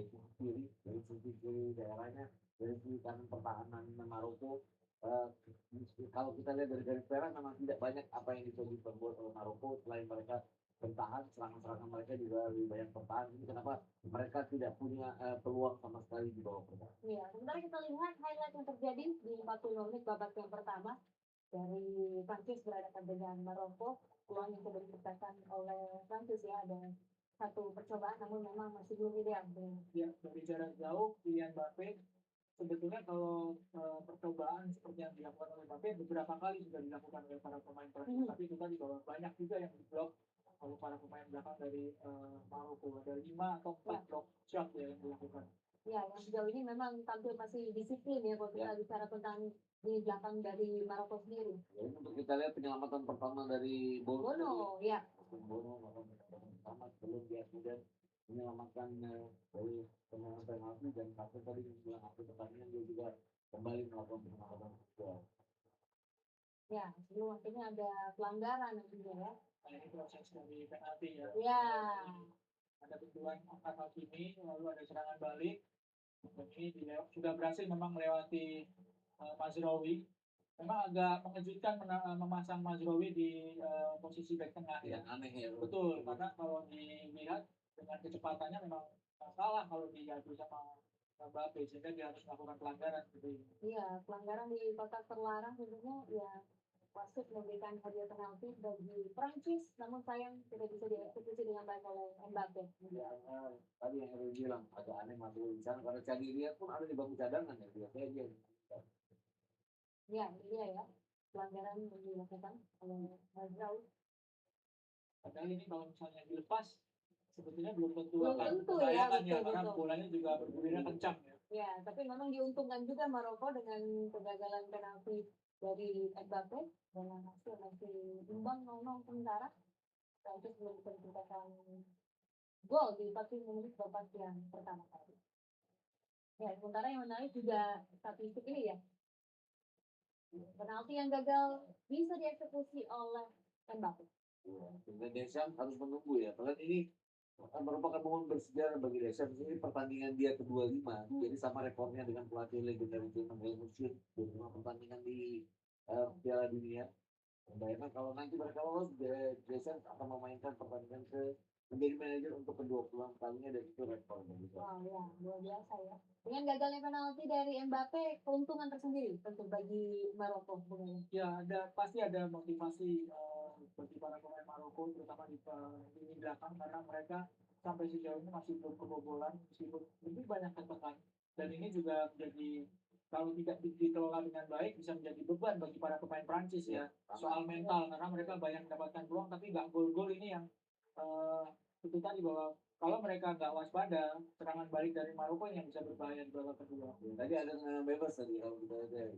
sisi kiri, dari sisi kiri daerahnya, dari sisi kanan pertahanan Maroko. Kalau kita lihat dari garis merah memang tidak banyak apa yang bisa diperbuat oleh Maroko selain mereka bertahan, serangan-serangan mereka juga lebih banyak bertahan. Ini kenapa mereka tidak punya peluang sama sekali di bawah pertahanan. Iya, sementara kita lihat highlight yang terjadi di 40 menit babak yang pertama dari Prancis berhadapan dengan Maroko. Peluang yang sudah diciptakan oleh Prancis ya, ada satu percobaan namun memang masih belum ideal. Ya, dari jarak jauh Kylian Mbappe sebetulnya kalau percobaan seperti yang dilakukan oleh Mbappe beberapa kali sudah dilakukan oleh para pemain Prancis, tapi kita di bawah banyak juga yang diblok oleh para pemain belakang dari Maroko. Ada 5 atau 4 blok shot ya yang dilakukan. Ya, yang sejauh ini memang tampil masih disiplin ya kalau kita bicara tentang di belakang dari Maroko sendiri. Ya, untuk kita lihat penyelamatan pertama dari Bono ya. Bono melakukan pertama sebelum dia kemudian menyelamatkan dari tendangan penalti dan satu tadi yang akhir pertandingan dia juga kembali melakukan penyelamatan kedua. Ya, sebelum akhirnya ada pelanggaran nantinya ya. Nah, ini proses dari penalti ya. Ya. Ada benturan angkat Hakimi, lalu ada serangan balik. Dan ini sudah berhasil memang melewati Mazraoui. Memang agak mengejutkan memasang Mazraoui di posisi back tengah ya. Aneh ya. Betul, karena kalau dilihat dengan kecepatannya memang salah kalau diadu sama Mbappe sehingga dia harus melakukan pelanggaran gitu. Iya, pelanggaran di kotak terlarang tentunya ya wasit memberikan hadiah penalti bagi Prancis, namun sayang tidak bisa dieksekusi dengan baik oleh Mbappe. Ya, tadi yang Heru bilang agak aneh masuk di sana karena Cadiria pun ada di bangku cadangan ya dia. Ya, ini dia ya pelanggaran yang dilakukan oleh Mazraoui. Padahal ini kalau misalnya dilepas sebetulnya belum tentu Belum akan tentu ya, membahayakan ya, betul, karena betul. bolanya juga bergulirnya kencang ya. Ya, tapi memang diuntungkan juga Maroko dengan kegagalan penalti dari Mbappe dengan hasil masih imbang 0-0 sementara. Prancis belum bisa menciptakan gol di 40 menit babak yang pertama tadi. Ya, sementara yang menarik juga statistik ini ya. Penalti yang gagal bisa dieksekusi oleh Mbappe. Sehingga Deschamps harus menunggu ya. Padahal ini merupakan momen bersejarah bagi Deschamps. Ini pertandingan dia ke-25. Jadi sama rekornya dengan pelatih legendaris Helmut Schmidt 25 pertandingan di Piala Dunia. Bayangkan kalau nanti mereka lolos, Deschamps akan memainkan pertandingan menjadi manajer untuk ke-20 kalinya dan itu rekor. Wow, ya, luar biasa ya. Dengan gagalnya penalti dari Mbappe, keuntungan tersendiri tentu bagi Maroko. Ya, pasti ada motivasi bagi para pemain Maroko, terutama di lini belakang, karena mereka sampai sejauh ini masih belum kebobolan, meskipun lebih banyak tertekan. Dan ini juga menjadi, kalau tidak dikelola dengan baik, bisa menjadi beban bagi para pemain Prancis ya. Soal mental, karena mereka banyak mendapatkan peluang, tapi nggak gol-gol ini yang itu tadi bahwa kalau mereka nggak waspada, serangan balik dari Maroko yang bisa berbahaya di babak kedua. Tadi ada tendangan bebas tadi kalau kita lihat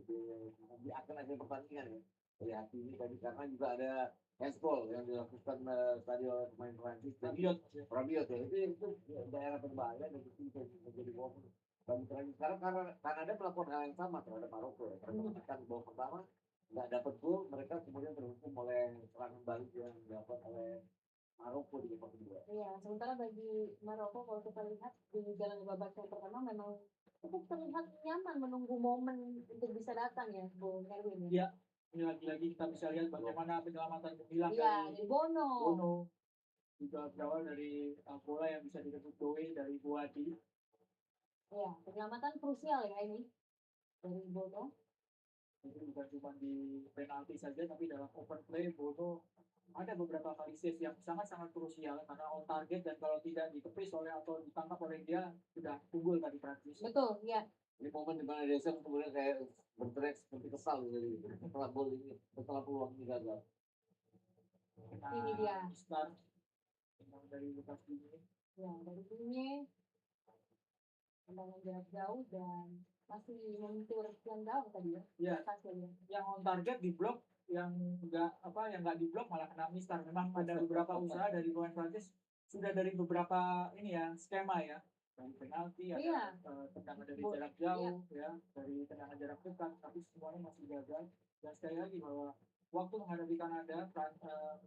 di akhir pertandingan ya. Dari Hakimi tadi karena juga ada handball yang dilakukan tadi oleh pemain Prancis. Rabiot ya itu daerah berbahaya dan itu bisa menjadi momen bagi Prancis. Sekarang karena Kanada melakukan hal yang sama terhadap Maroko ya. Mereka menekan di babak pertama nggak dapat gol, mereka kemudian terhukum oleh serangan balik yang dilakukan oleh Maroko di babak kedua. Iya, sementara bagi Maroko kalau kita lihat di jalan babak yang pertama memang cukup terlihat nyaman menunggu momen untuk bisa datang ya, Bung Erwin. Iya, ini lagi-lagi kita bisa lihat bagaimana penyelamatan gemilang dari Bono. Juga berawal dari bola yang bisa direbut Doe dari Buadi. Iya, penyelamatan krusial ya ini dari Bono. Jadi bukan cuma di penalti saja, tapi dalam open play Bono ada beberapa kali save yang sangat-sangat krusial karena on target dan kalau tidak ditepis oleh atau ditangkap oleh dia sudah unggul tadi Prancis. Betul, ya. Ini momen di mana Desa kemudian kayak berteriak seperti kesal dari setelah gol ini, setelah peluang ini gagal. Ini dia. Start dari Lukas ini. Ya, dari sini tendangan jarak jauh dan masih menyentuh yang jauh tadi ya. Iya. Hasilnya. Yang on target di blok, yang nggak di blok malah kena mistar. Memang ada beberapa usaha dari pemain Prancis sudah dari beberapa ini ya skema ya, dari penalti ada tendangan dari jarak jauh ya, dari tendangan jarak dekat, tapi semuanya masih gagal. Dan sekali lagi bahwa waktu menghadapi Kanada,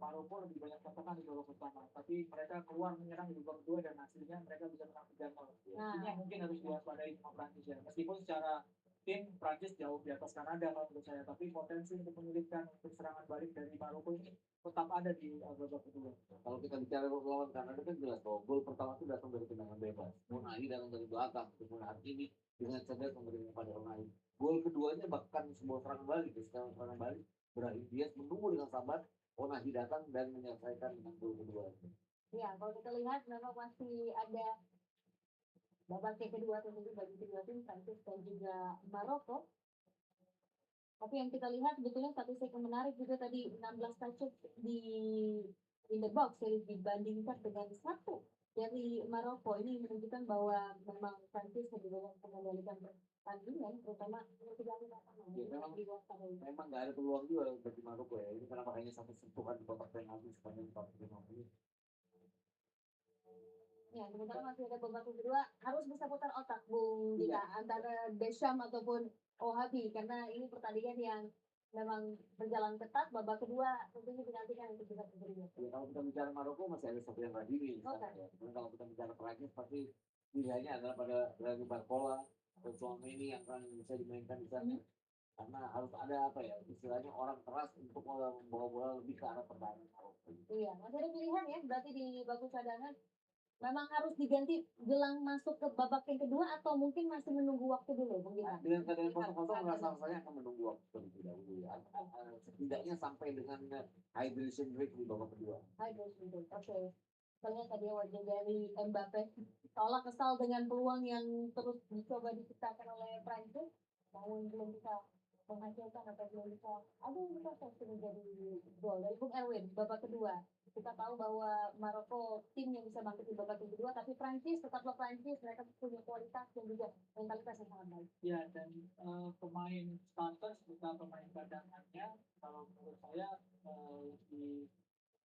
Maroko lebih banyak tertekan di babak pertama, tapi mereka keluar menyerang di babak kedua dan hasilnya mereka bisa menang 3-0. Ini yang mungkin harus diwaspadai sama Prancis ya, meskipun secara tim Prancis jauh di atas Kanada kalau menurut saya, tapi potensi untuk menyulitkan untuk serangan balik dari Maroko ini tetap ada di babak kedua. Kalau kita bicara lawan Kanada kan jelas bahwa gol pertama itu datang dari tendangan bebas. Unai datang dari belakang, kemudian Hakimi dengan cerdas memberikan kepada Unai. Gol keduanya bahkan sebuah serangan balik, serangan balik berakhir dia menunggu dengan sabar Unai datang dan menyelesaikan dengan gol kedua. Ya, kalau kita lihat memang masih ada babak kedua tentunya bagi kedua tim Prancis dan juga Maroko. Tapi yang kita lihat sebetulnya statistik yang menarik juga tadi 16 touches di in the box jadi dibandingkan dengan 1 dari Maroko. Ini menunjukkan bahwa memang Prancis lebih banyak mengendalikan pertandingan, terutama memang nggak ada peluang juga bagi Maroko ya. Ini kenapa hanya satu sentuhan di kotak penalti sepanjang 45 menit. Ya, sementara masih ada babak kedua, harus bisa putar otak Bung Dika antara Deschamps ataupun Ohabi karena ini pertandingan yang memang berjalan ketat. Babak kedua tentunya dinantikan untuk bisa terjadi. Ya, kalau kita bicara Maroko masih ada Sofian Radimi. Ya. Kalau kita bicara Prancis pasti pilihannya adalah pada Rani Barcola atau Tchouaméni yang akan bisa dimainkan di sana. Karena harus ada apa ya istilahnya orang keras untuk membawa bola lebih ke arah pertahanan Maroko. Iya, masih ada pilihan ya berarti di babak cadangan. Memang harus diganti jelang masuk ke babak yang kedua atau mungkin masih menunggu waktu dulu? Dengan keadaan kosong-kosong rasanya akan menunggu waktu terlebih dahulu ya. Setidaknya sampai dengan hydration break di babak kedua. Hydration break, oke. Soalnya tadi wajah dari Mbappe seolah kesal dengan peluang yang terus dicoba diciptakan oleh Prancis, namun belum bisa menghasilkan atau belum bisa menjadi gol dari Bung Erwin babak kedua. Kita tahu bahwa Maroko tim yang bisa bangkit di babak kedua, tapi Prancis tetaplah Prancis, mereka punya kualitas dan juga mentalitas yang sangat baik. Ya, dan pemain starter serta pemain cadangannya kalau menurut saya lebih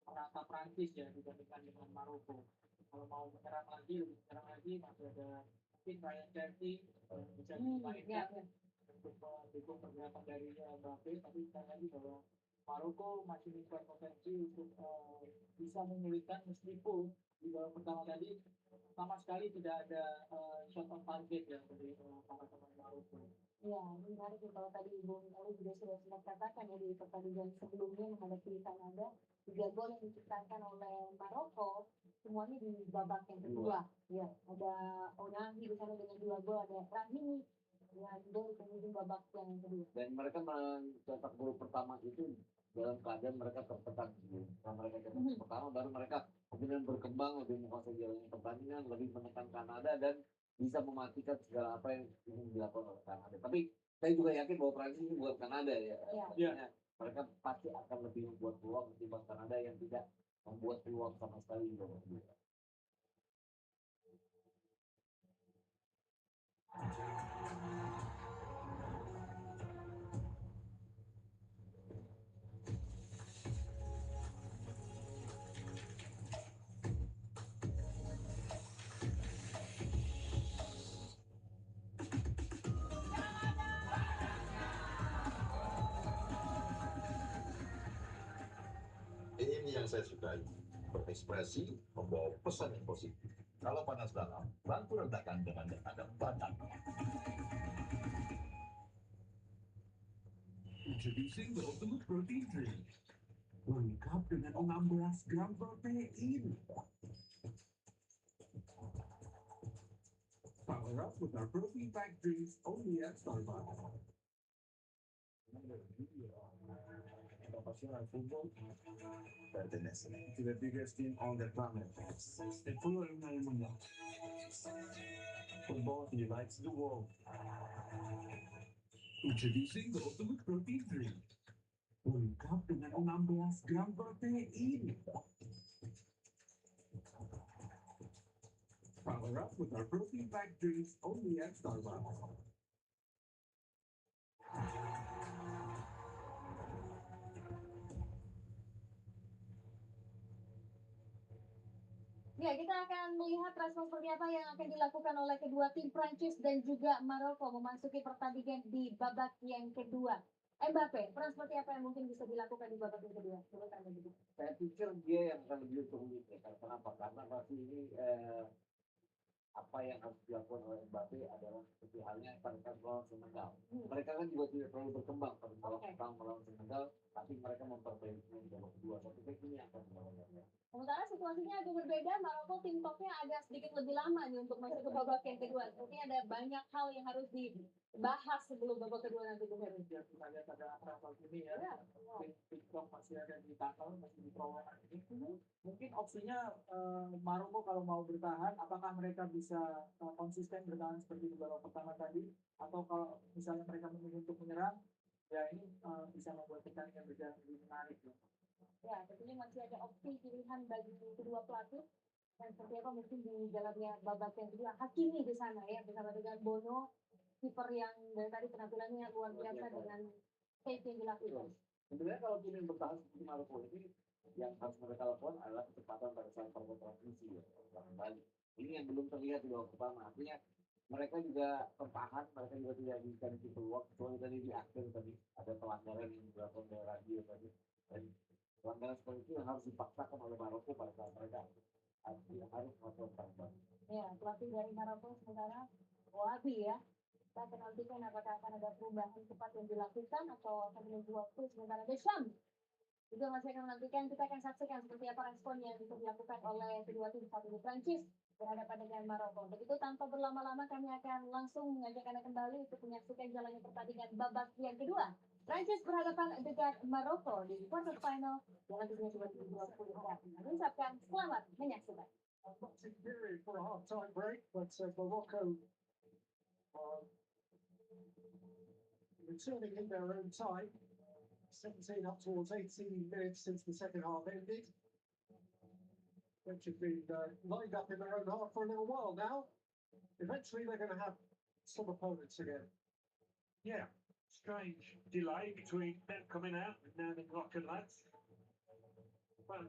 merata Prancis ya dibandingkan dengan Maroko. Kalau mau menyerang lagi masih ada mungkin Ryan Cherky yang bisa dimainkan untuk mendukung pergerakan dari Mbappe, tapi sekali lagi bahwa Maroko masih memiliki potensi untuk bisa menyulitkan meskipun di babak pertama tadi sama sekali tidak ada shot on target ya dari para pemain Maroko. Ya, menarik kalau tadi Bung Ali juga sudah sempat katakan ya di pertandingan sebelumnya menghadapi Kanada, 3 gol yang diciptakan oleh Maroko semuanya di babak yang kedua. Ya, ada Onagi di sana dengan 2 gol, ada Hakimi dengan gol kemudian babak yang kedua. Dan mereka mencetak gol pertama itu dalam keadaan mereka tertekan. Setelah mereka cetak pertama baru mereka kemudian berkembang lebih menguasai jalannya pertandingan, lebih menekan Kanada dan bisa mematikan segala apa yang ingin dilakukan oleh Kanada. Tapi saya juga yakin bahwa Prancis ini buat Kanada ya. Mereka pasti akan lebih membuat peluang ketimbang Kanada yang tidak membuat peluang sama sekali di babak kedua. Ini yang saya sukai, berekspresi, membawa pesan yang positif. Kalau panas dalam, bantu redakan dengan ada badan. Introducing the ultimate protein drink. Lengkap dengan 16 gram protein. Power up with our protein packed drinks only at Starbucks. La pasión al fútbol pertenece to the biggest team on the planet. El fútbol es una del mundo. Football unites the world. Introducing the Ultimate Protein Drink. Lengkap dengan 16 gram protein. Power up with our protein-packed drinks only at Starbucks. Ya, kita akan melihat respon seperti apa yang akan dilakukan oleh kedua tim Prancis dan juga Maroko memasuki pertandingan di babak yang kedua. Mbappe, peran seperti apa yang mungkin bisa dilakukan di babak yang kedua? Menurut Anda begitu? Saya pikir dia yang akan lebih sulit ya. Kenapa? Karena pasti ini apa yang harus dilakukan oleh Mbappe adalah seperti halnya pada saat melawan Senegal. Mereka kan juga tidak terlalu berkembang pada babak pertama melawan Senegal, tapi mereka memperbaiki di babak kedua. Tapi ini akan melawan. Sementara situasinya agak berbeda, Maroko tim topnya agak sedikit lebih lama nih untuk masuk ke babak yang kedua. Sepertinya ada banyak hal yang harus dibahas sebelum babak kedua nanti benar. Ya, kita lihat ada travel ini ya. TikTok masih ada di tanggal, masih di terowongan ini. Mungkin opsinya Maroko kalau mau bertahan, apakah mereka bisa konsisten bertahan seperti di babak pertama tadi, atau kalau misalnya mereka memilih untuk menyerang, ya ini bisa membuat pertandingan berjalan lebih menarik ya. Ya, tentunya masih ada opsi pilihan bagi kedua pelatih dan seperti apa mungkin di dalamnya babak yang kedua. Hakimi di sana ya bersama dengan Bono, kiper yang dari tadi penampilannya luar biasa dengan save yang dilakukan. Sebenarnya kalau tim yang bertahan seperti Maroko ini, yang harus mereka lakukan adalah kecepatan pada saat transisi ya, kembali. Ini yang belum terlihat di babak pertama. Artinya mereka juga bertahan, mereka juga tidak bisa peluang. Kecuali tadi di akhir tadi ada pelanggaran yang dilakukan oleh radio tadi. Dan pelanggaran seperti itu yang harus dipaksakan oleh Maroko pada saat mereka harus melakukan perubahan. Ya, pelatih dari Maroko sementara Wabi ya. Kita akan nantikan apakah akan ada perubahan cepat yang dilakukan atau akan menunggu waktu. Sementara Deschamps juga masih akan menantikan. Kita akan saksikan seperti apa respon yang bisa dilakukan oleh kedua tim saat ini. Prancis berhadapan dengan Maroko. Begitu tanpa berlama-lama kami akan langsung mengajak Anda kembali untuk menyaksikan jalannya pertandingan babak yang kedua. Prancis berhadapan dengan Maroko di quarter final Piala Dunia 2020. Kami ucapkan selamat menyaksikan. Period for a half-time break, but Morocco returning in their own time. 17 up towards 18 minutes since the second half ended. Which have been lined up in their own half for a little while now. Eventually they're going to have some opponents again. Yeah, strange delay between them coming out and now the Moroccan lads. Well,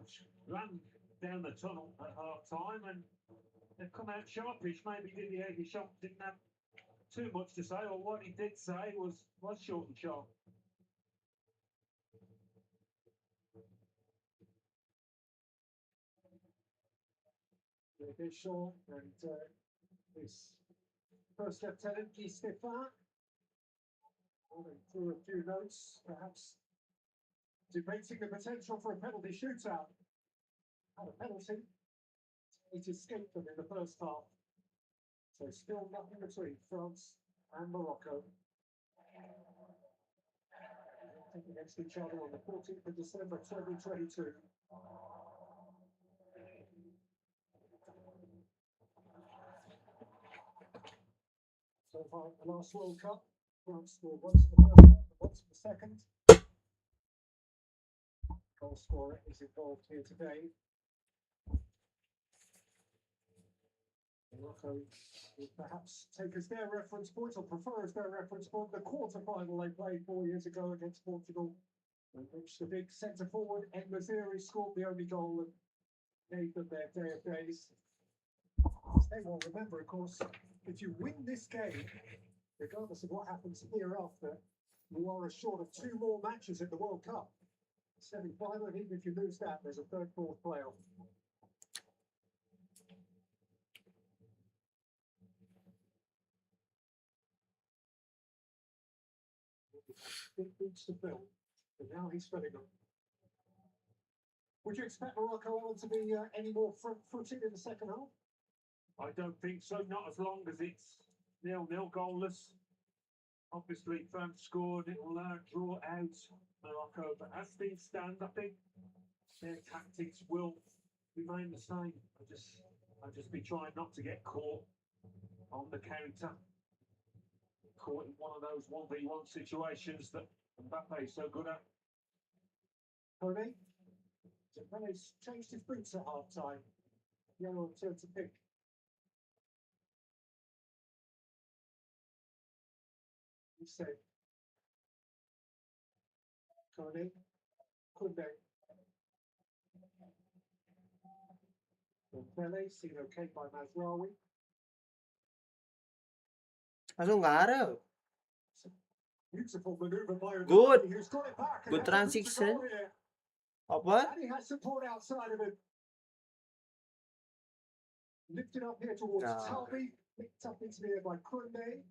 ran down the tunnel at half time and they've come out sharpish. Maybe Didier Deschamps didn't have too much to say, or what he did say was short and sharp. Deschamps and his first lieutenant Guy Stéphane through a few notes, perhaps debating the potential for a penalty shootout. Had a penalty. It escaped them in the first half. So still nothing between France and Morocco. Against each other on the 14th of December 2022. So far, the last World Cup, France scored once in the first half and once in the second. Goal scorer is involved here today. Morocco will perhaps take as their reference point, or prefer as their reference point, the quarter-final they played 4 years ago against Portugal, in which the big centre-forward Ed-Maziri scored the only goal that gave them their day of days. They will remember, of course, if you win this game, regardless of what happens hereafter, you are short of 2 more matches at the World Cup. Semi-final, and even if you lose that, there's a third, fourth playoff. Big boots to fill, and now he's filling them. Would you expect Morocco to be any more front-footed in the second half? I don't think so, not as long as it's 0-0 goalless. Obviously, France scored, it will draw out Morocco, but as things stand, I think their tactics will remain the same. I'll just be trying not to get caught on the counter, caught in one of those 1v1 situations that Mbappe is so good at. Tony? Mbappe's changed his boots at half time. Yellow turned to pink. He said, Tony, Kunde. Pele, seen okay by Mazraoui. Langsung garau. Beautiful maneuver by Good. Ronaldo, who's got it back. and Good has a route to transition. goal here. Apa? And he has support outside of him. Lifted up here towards Nah. Talby, picked up into the air by Kunde.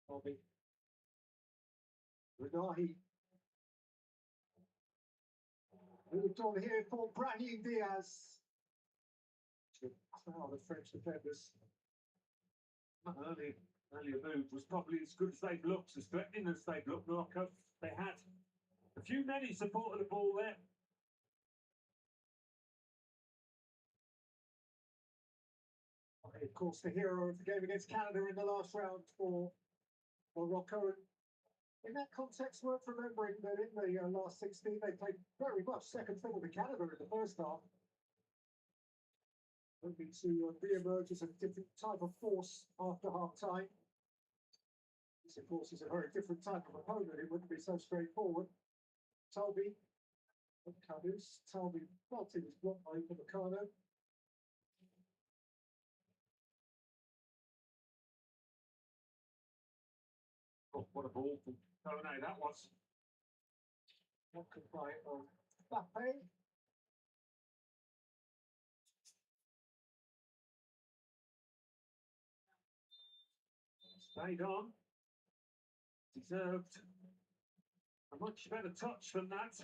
Talby. Renahi. Moved on here for Brahim Diaz. To crowd of French defenders. Earlier move was probably as good as they've looked, as threatening as they've looked. Morocco, they had a few men in support of the ball there. Of course, the hero of the game against Canada in the last round for Morocco. In that context, worth remembering that in the last 16, they played very much second fiddle to Canada in the first half. Hoping to re-emerge as a different type of force after half time. This, of course, is a very different type of opponent. It wouldn't be so straightforward. Talby, Cadus, Talby belted his block by Upamecano. Oh, what a ball from Kone that was. What can play on Mbappe? Stayed on. Deserved a much better touch than that.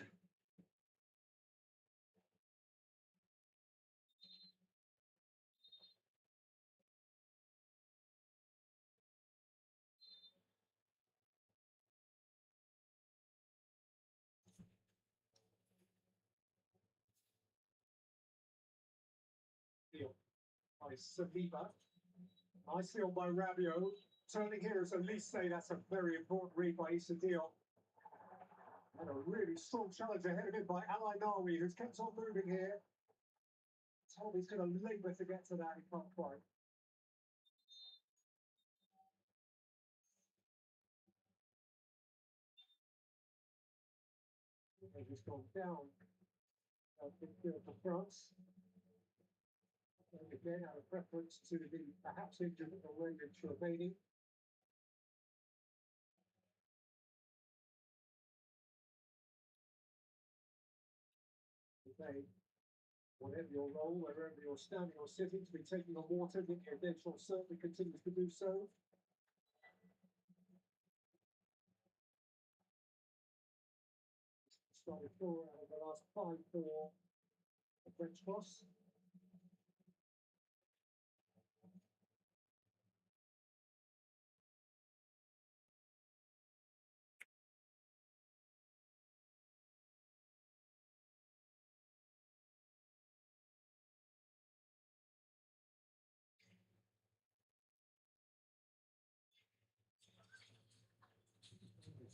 By Saliba. Nicely on by Rabiot. Turning here as at least say that's a very important read by Issa Diop. And a really strong challenge ahead of him by Al Ainawi, who's kept on moving here. Toby's going to labour to get to that, he can't quite. He's gone down. Midfield for France. And again, out of preference to the perhaps injured Aurelian Chouameni. Okay. Whatever your role, wherever you're standing or sitting, to be taking on water, Nick Edenchel certainly continues to do so. Started 4 out of the last 5 for the French boss.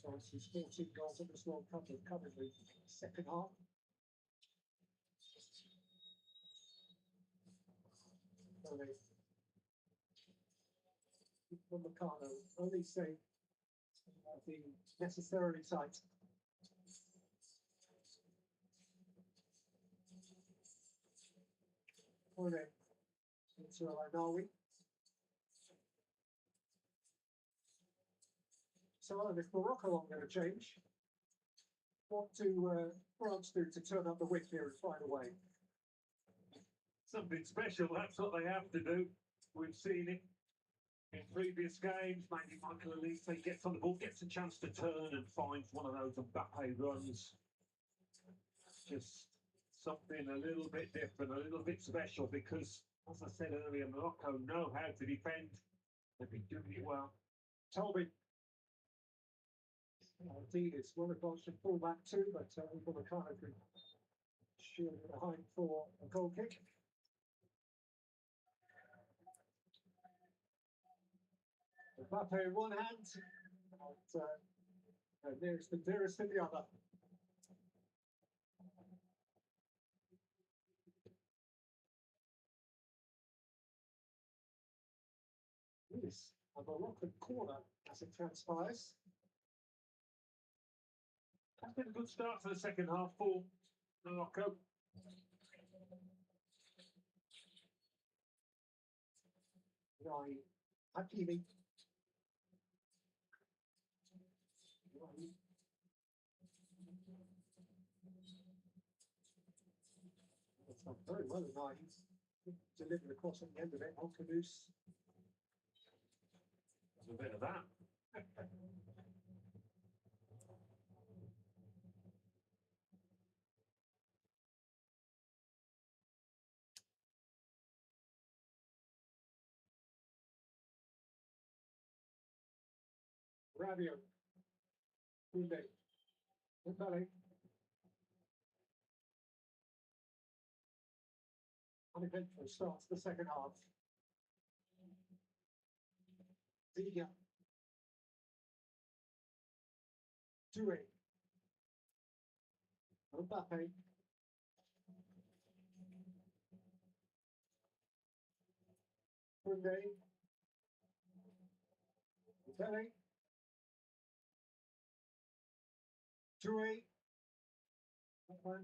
France is 14 goals at this World Cup and covered the second half. Upamecano only say the necessarily tight. Kone into Al Ainawi. So if Morocco aren't going to change, what do France do to turn up the wick here and find a way? Something special, that's what they have to do. We've seen it in previous games. Maybe Michael Elise gets on the ball, gets a chance to turn and finds one of those Mbappe runs. Just something a little bit different, a little bit special, because, as I said earlier, Morocco know how to defend. They've been doing it well. Toby. Indeed, it's well across to full back too, but Upamecano can shield it behind for a goal kick. Mbappe in one hand, and nearest and dearest in the other. Yes, a Moroccan corner as it transpires. That's been a good start to the second half for Morocco. Right, Hakimi. It's done very well tonight. He's delivered across at the end of it. On Caboose. There's a bit of that. Rabio. Koundé. Mbappe. Uneventful starts the second half. Diga. Doué. Mbappe. Koundé. Mbappe. Doué.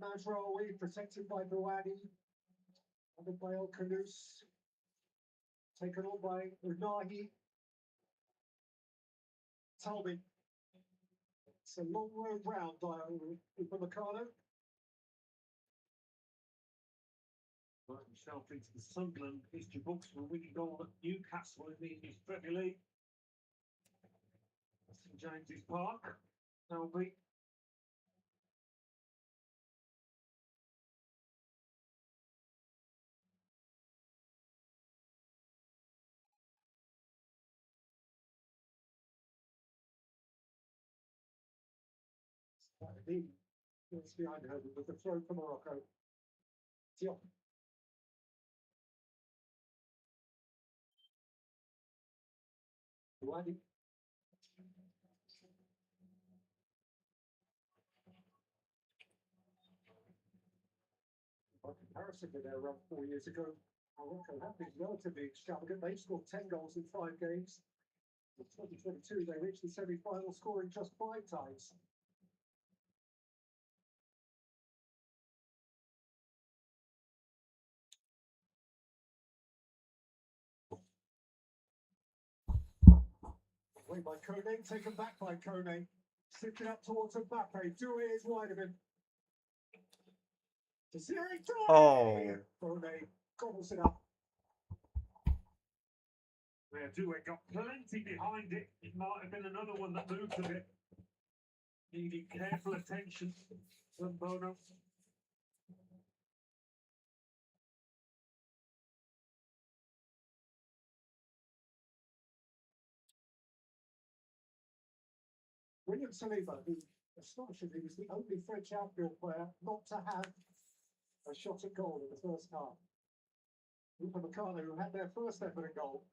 Mazraoui protected by Bouadi. Covered by El Khanous. Taken on by Unahi. Talbi. It's a long road round by Upamecano. Got himself into the Sunderland history books for a winning goal at Newcastle in the English Premier League. St James's Park. Selby. It's behind her with the throw for Morocco. Diop. Bouadi. By comparison to their run 4 years ago, Morocco have been relatively extravagant. They've scored 10 goals in 5 games. In 2022, they reached the semi-final, scoring just 5 times. Away by Kone, taken back by Kone. Slipped up towards Mbappe. Doué is wide of him. Desiree Doué! Oh. Kone gobbles it up. Where Doué got plenty behind it. It might have been another one that moved a bit. Needing careful attention from Bono. William Saliba, who astonishingly was the only French outfield player not to have a shot at goal in the first half. Upamecano, who had their first ever goal.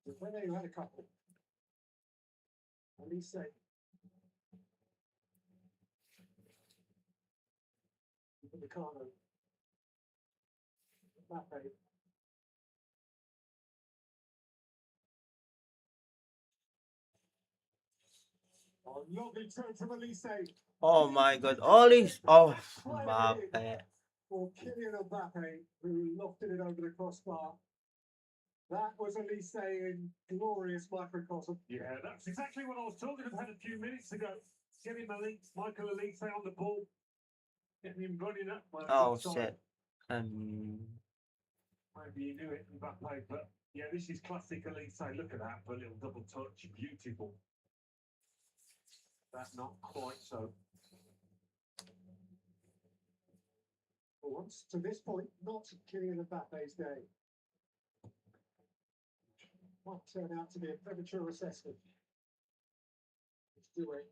Rene, who had a couple. Elise. Upamecano. Mbappe. Oh, lovely turn from Elise. Oh my god. All is. Oh, Mbappe. Mbappe. For Kylian Mbappe, who lofted it over the crossbar. That was Elise in glorious microcosm. Yeah, that's exactly what I was talking about a few minutes ago. Getting Michael Elise on the ball. Getting him running up. Well, Oh outside. shit. Maybe you knew it, Mbappe, but yeah, this is classic Elise. Look at that, a little double touch. Beautiful. That's not quite so. chance to this point, not Kylian Mbappe's day. Might turn out to be a premature assessment. Let's do it.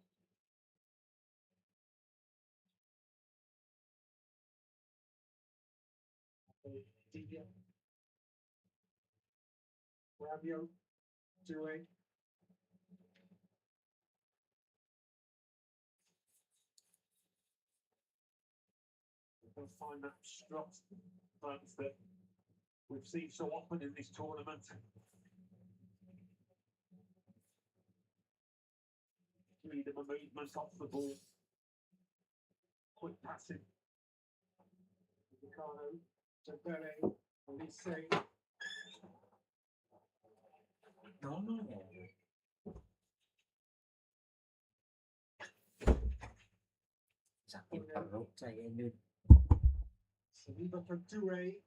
Rabio doing. They'll find that strut runs that we've seen so often in this tournament. Freedom of movement off the ball. Quick passing. Ricardo, Dembele, Olise. Sakit perut saya Yud. Saliba for Toure.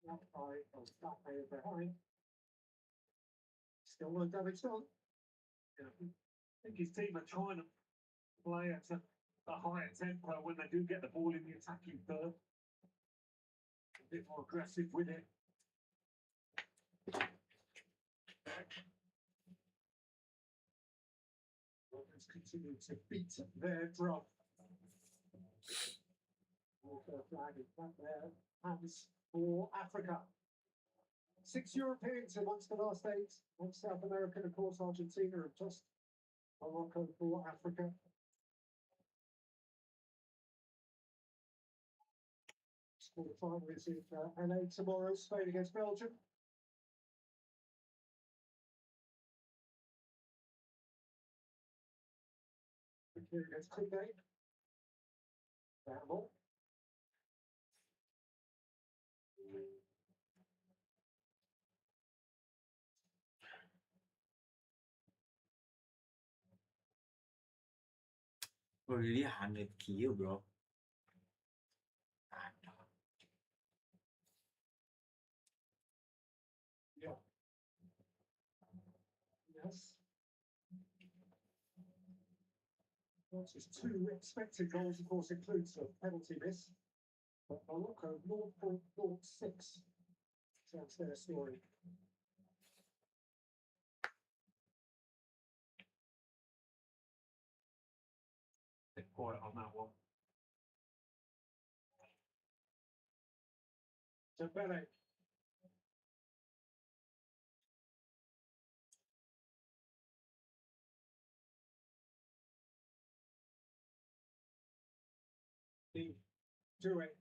Not by Mbappe behind. Still no damage done. I think his team are trying to play at a higher tempo when they do get the ball in the attacking third. A bit more aggressive with it. Rovers continue to beat their drum. Walker flag is back there. Hands for Africa. 6 Europeans amongst the last 8. 1 South American, of course, Argentina, and just Morocco for Africa. Quarterfinal is in LA tomorrow. Spain against Belgium. Here against Tunde. Bamble. Really 100 kilo, bro. Yeah. Yes. His 2 expected goals, of course, includes a penalty miss. But Morocco, 0.06. That's their story. Bit quiet on that one. Dembele. Do it.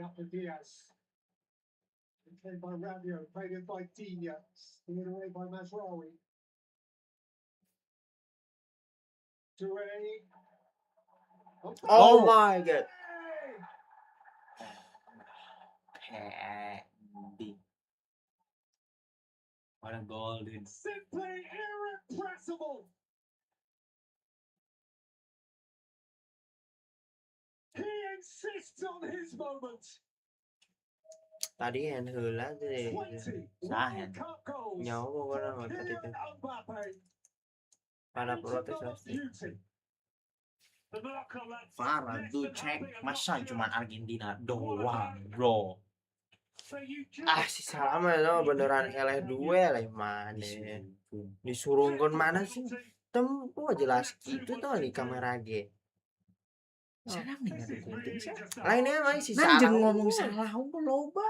Out for Diaz. Played by Rabio, played in by Dina, steered away by Mazraoui. Toure. Oh my god. Pending. What a goal, dude. Simply irrepressible. He insists on his moment. Tadi hand hula sih. 20 Sahen. World Cup goals Nyawa for pokoknya tadi Kylian tuh. Mbappe. Pada Anthem protes of pasti. beauty. The Morocco lads Farah less tuh than cek happy and masa not cuman sure. Argentina doang, bro. So you Ah just si Salama itu beneran eleh duel mana disurungkan mana sih tempo jelas gitu tuh di kamera G salah nih this is really just a lainnya emang si Nah, salah jangan ngomong salah loba.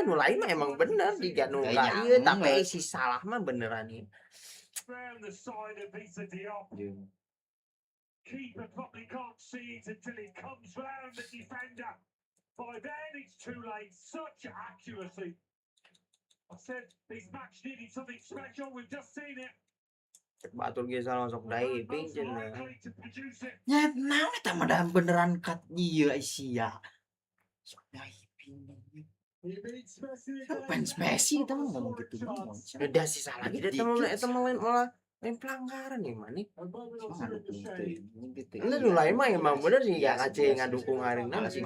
nu lain mah emang bener diga nu Kayaknya iya tapi enggak. si salah mah beneran nih round the side of Visa Diop. Keeper probably can't see it until it comes round the defender. By then it's too late. Such accuracy. I said this match needed something special. We've just seen it. batur ge salah sok dai Most pingin likely to produce it. Ya, nah, eta beneran cut iya Asia. Sok diving. He beats Messi again. Fans Messi itu mah ngomong gitu doang. udah si salah gitu temen itu malah main pelanggaran nih man nih A moment or Cuma two in the dukung shade. gitu. enggak nu lain mah emang bener sih Iya, gak kace iya, ngadukung hari Males.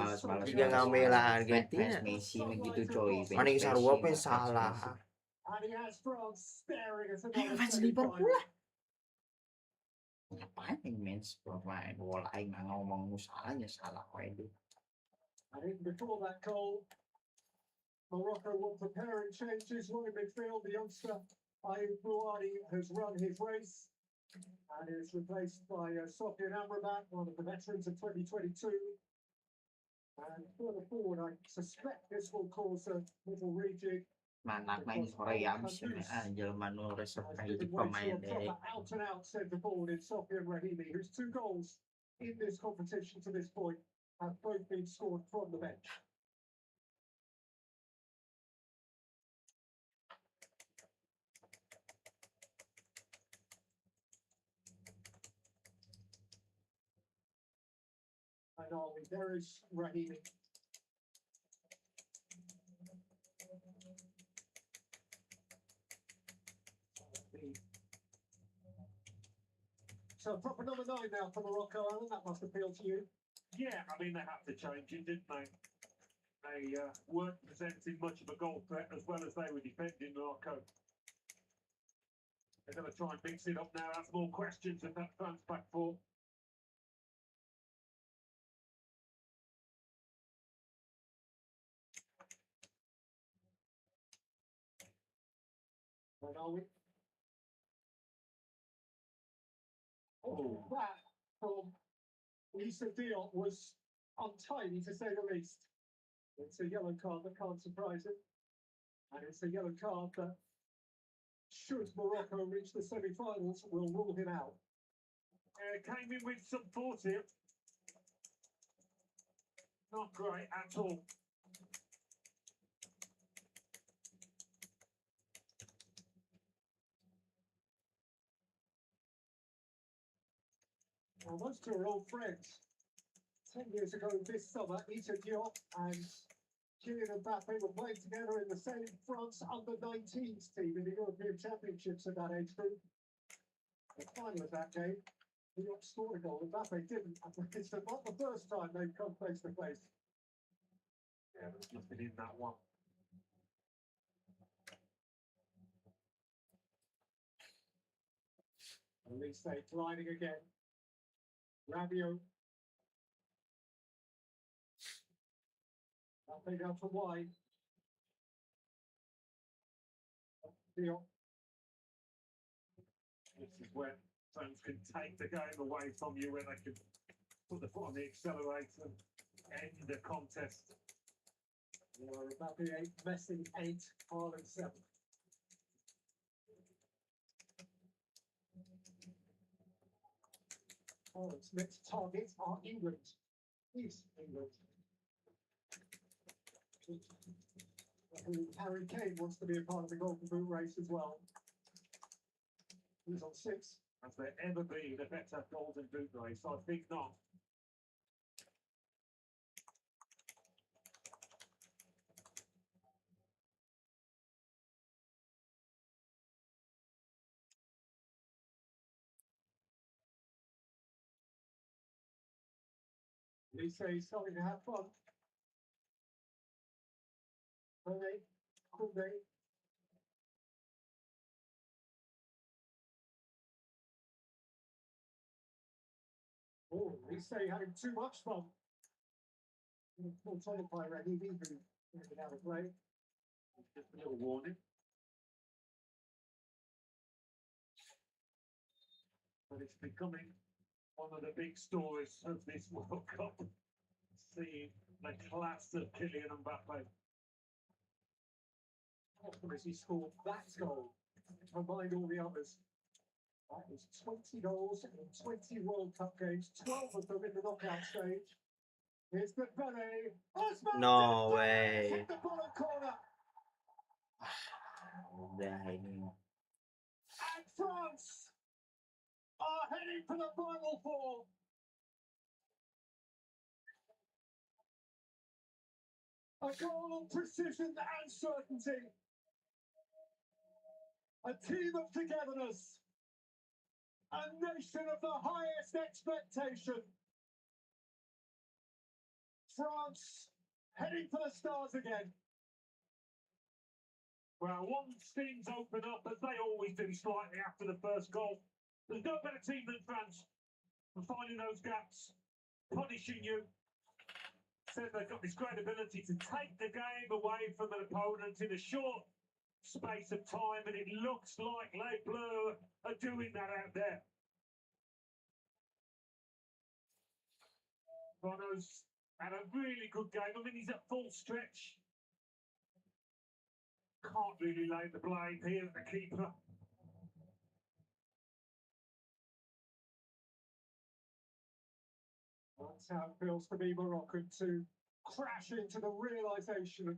jika ngamela Argentina Fans Messi gitu coy. mana yang sarua pe salah And he has France staring at Ayo another fans semi-final. Liverpool lah. Ngapain nih mens pemain bola aing nggak ngomong salahnya salah wae. And even before that goal, Morocco were preparing changes. One in midfield, the youngster Ayub Bouhadi has run his race and is replaced by Sofian Amrabat, one of the veterans of 2022. And further forward, I suspect this will cause a little rejig. Manak main Korea bisa jelema nu resep hiji pemain deh. Out and out centre forward in Sofian Rahimi, whose 2 goals in this competition to this point have both been scored from the bench. And there is Rahimi. So proper number 9 now for Morocco, Alan. That must appeal to you. Yeah, I mean, they have to change it, didn't they? They weren't presenting much of a goal threat as well as they were defending Morocco. They're going to try and mix it up now. That's more questions at that France back four. Where are we? Oh, that from Issa Diop was untidy to say the least. It's a yellow card that can't surprise him. And it's a yellow card that, should Morocco reach the semi-finals, will rule him out. Came in with some force here. Not great at all. Well, those two are old friends. 10 years ago this summer, Issa Diop and Kylian Mbappe were playing together in the same France under-19s team in the European Championships at that age group. The final of that game, Diop scored a goal, Mbappe didn't. It's not the first time they've come face to face. Yeah, there's nothing in that one. Elise gliding again. Rabiot. Mbappe down for wide. Diop. This is where fans can take the game away from you, when they can put the foot on the accelerator and end the contest. Well, Mbappe 8, Messi 8, Haaland 7. Haaland's next targets are England. East England. Harry Kane wants to be a part of the Golden Boot race as well. He's on 6. Has there ever been a better Golden Boot race? I think not. Lisa is starting to have fun. Koundé. Oh, Lisa having too much fun. Full time by Rahimi, who is out of play. Just a little warning. But it's becoming one of the big stories of this World Cup. Seeing the class of Kylian Mbappe. As he scored that goal, combined all the others. That was 20 goals in 20 World Cup games, 12 of them in the knockout stage. Here's the Pele. No way. Hit the bottom corner. Udah ini. And France are heading for the Final Four. A goal of precision and certainty. A team of togetherness. A nation of the highest expectation. France heading for the stars again. Well, once things open up, as they always do slightly after the first goal, There's no better team than France for finding those gaps, punishing you. Said they've got this great ability to take the game away from an opponent in a short space of time, and it looks like Les Bleus are doing that out there. Bono's had a really good game. I mean, he's at full stretch. Can't really lay the blame here at the keeper. That's how it feels to be Moroccan, to crash into the realisation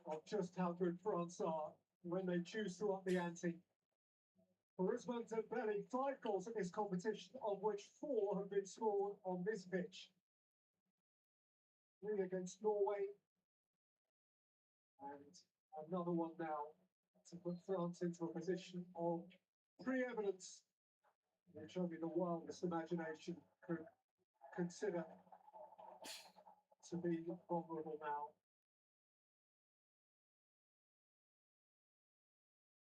of just how good France are when they choose to up the ante. For Ousmane Dembele, 5 goals at this competition, of which 4 have been scored on this pitch. 3 against Norway, and another one now to put France into a position of pre-eminence, which only the wildest imagination could consider to be vulnerable now.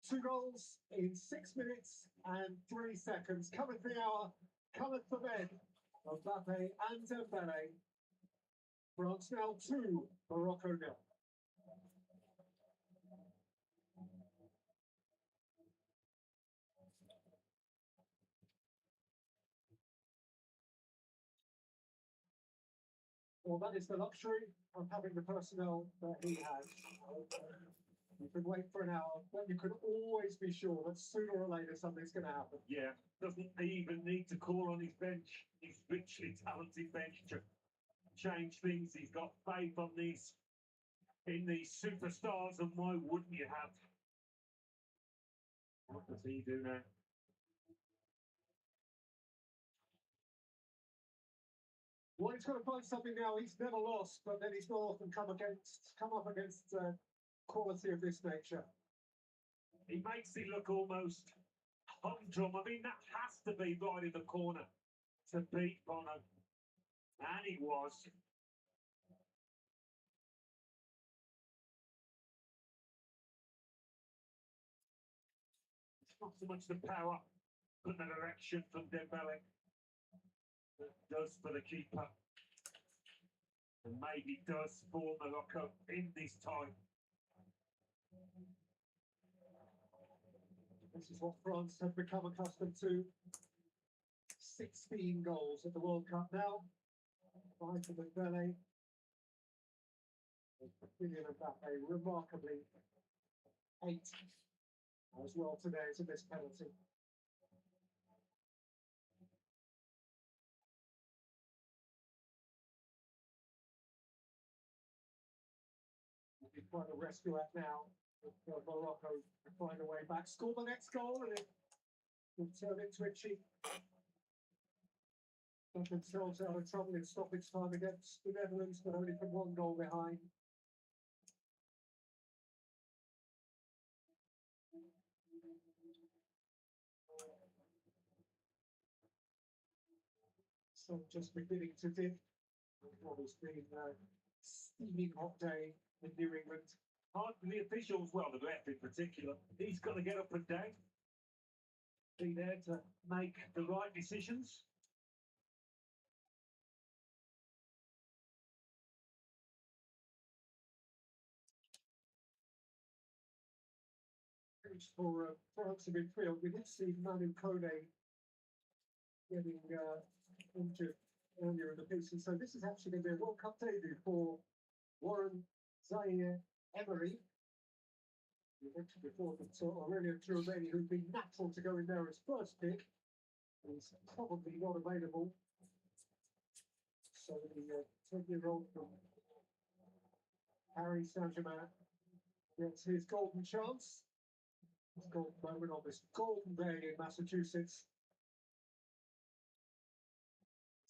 2 goals in 6 minutes and 3 seconds. Cometh the hour, cometh the men of Mbappe and Dembele. France now 2, Morocco 0. Well, that is the luxury of having the personnel that he has. You can wait for an hour, but you can always be sure that sooner or later something's going to happen. Yeah, doesn't even need to call on his bench, his richly talented bench, to change things. He's got faith on these superstars, and why wouldn't you have? What does he do now? Well, he's got to find something now. He's never lost, but then he's not often come up against quality of this nature. He makes it look almost humdrum. I mean, that has to be right in the corner to beat Bono. And he was. It's not so much the power, but the direction from Dembele that does for the keeper. And maybe does for Morocco in this time. This is what France have become accustomed to. 16 goals at the World Cup now. 5 for Dembele. Kylian Mbappe, remarkably 8 as well today to this penalty. Quite a rescue act now for Morocco to find a way back, score the next goal, and it will turn it twitchy. Got themselves out of trouble in stoppage time against the Netherlands, but only from 1 goal behind. So just beginning to dip. What has been a steaming hot day in New England. Hard for the officials, well, the ref in particular. He's got to get up and down. Be there to make the right decisions. For France in midfield, we did see Manu Kone getting injured earlier in the piece, and so this is actually going to be a World Cup debut for Warren Zaïre-Emery. We mentioned before that Aurelien Tchouameni, who'd been natural to go in there as first pick, is probably not available. So the 10-year-old from Paris Saint-Germain gets his golden chance. His golden moment on this golden day in Massachusetts.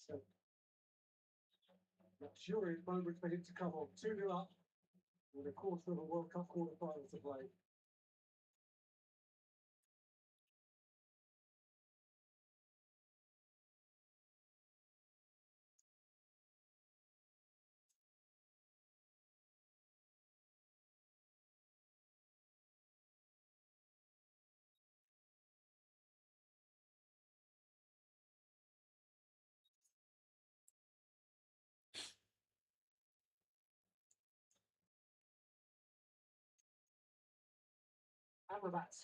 So, luxuriant moment for him to come on. 2-0 up with a quarter of a World Cup quarter-final to play. Amrabat.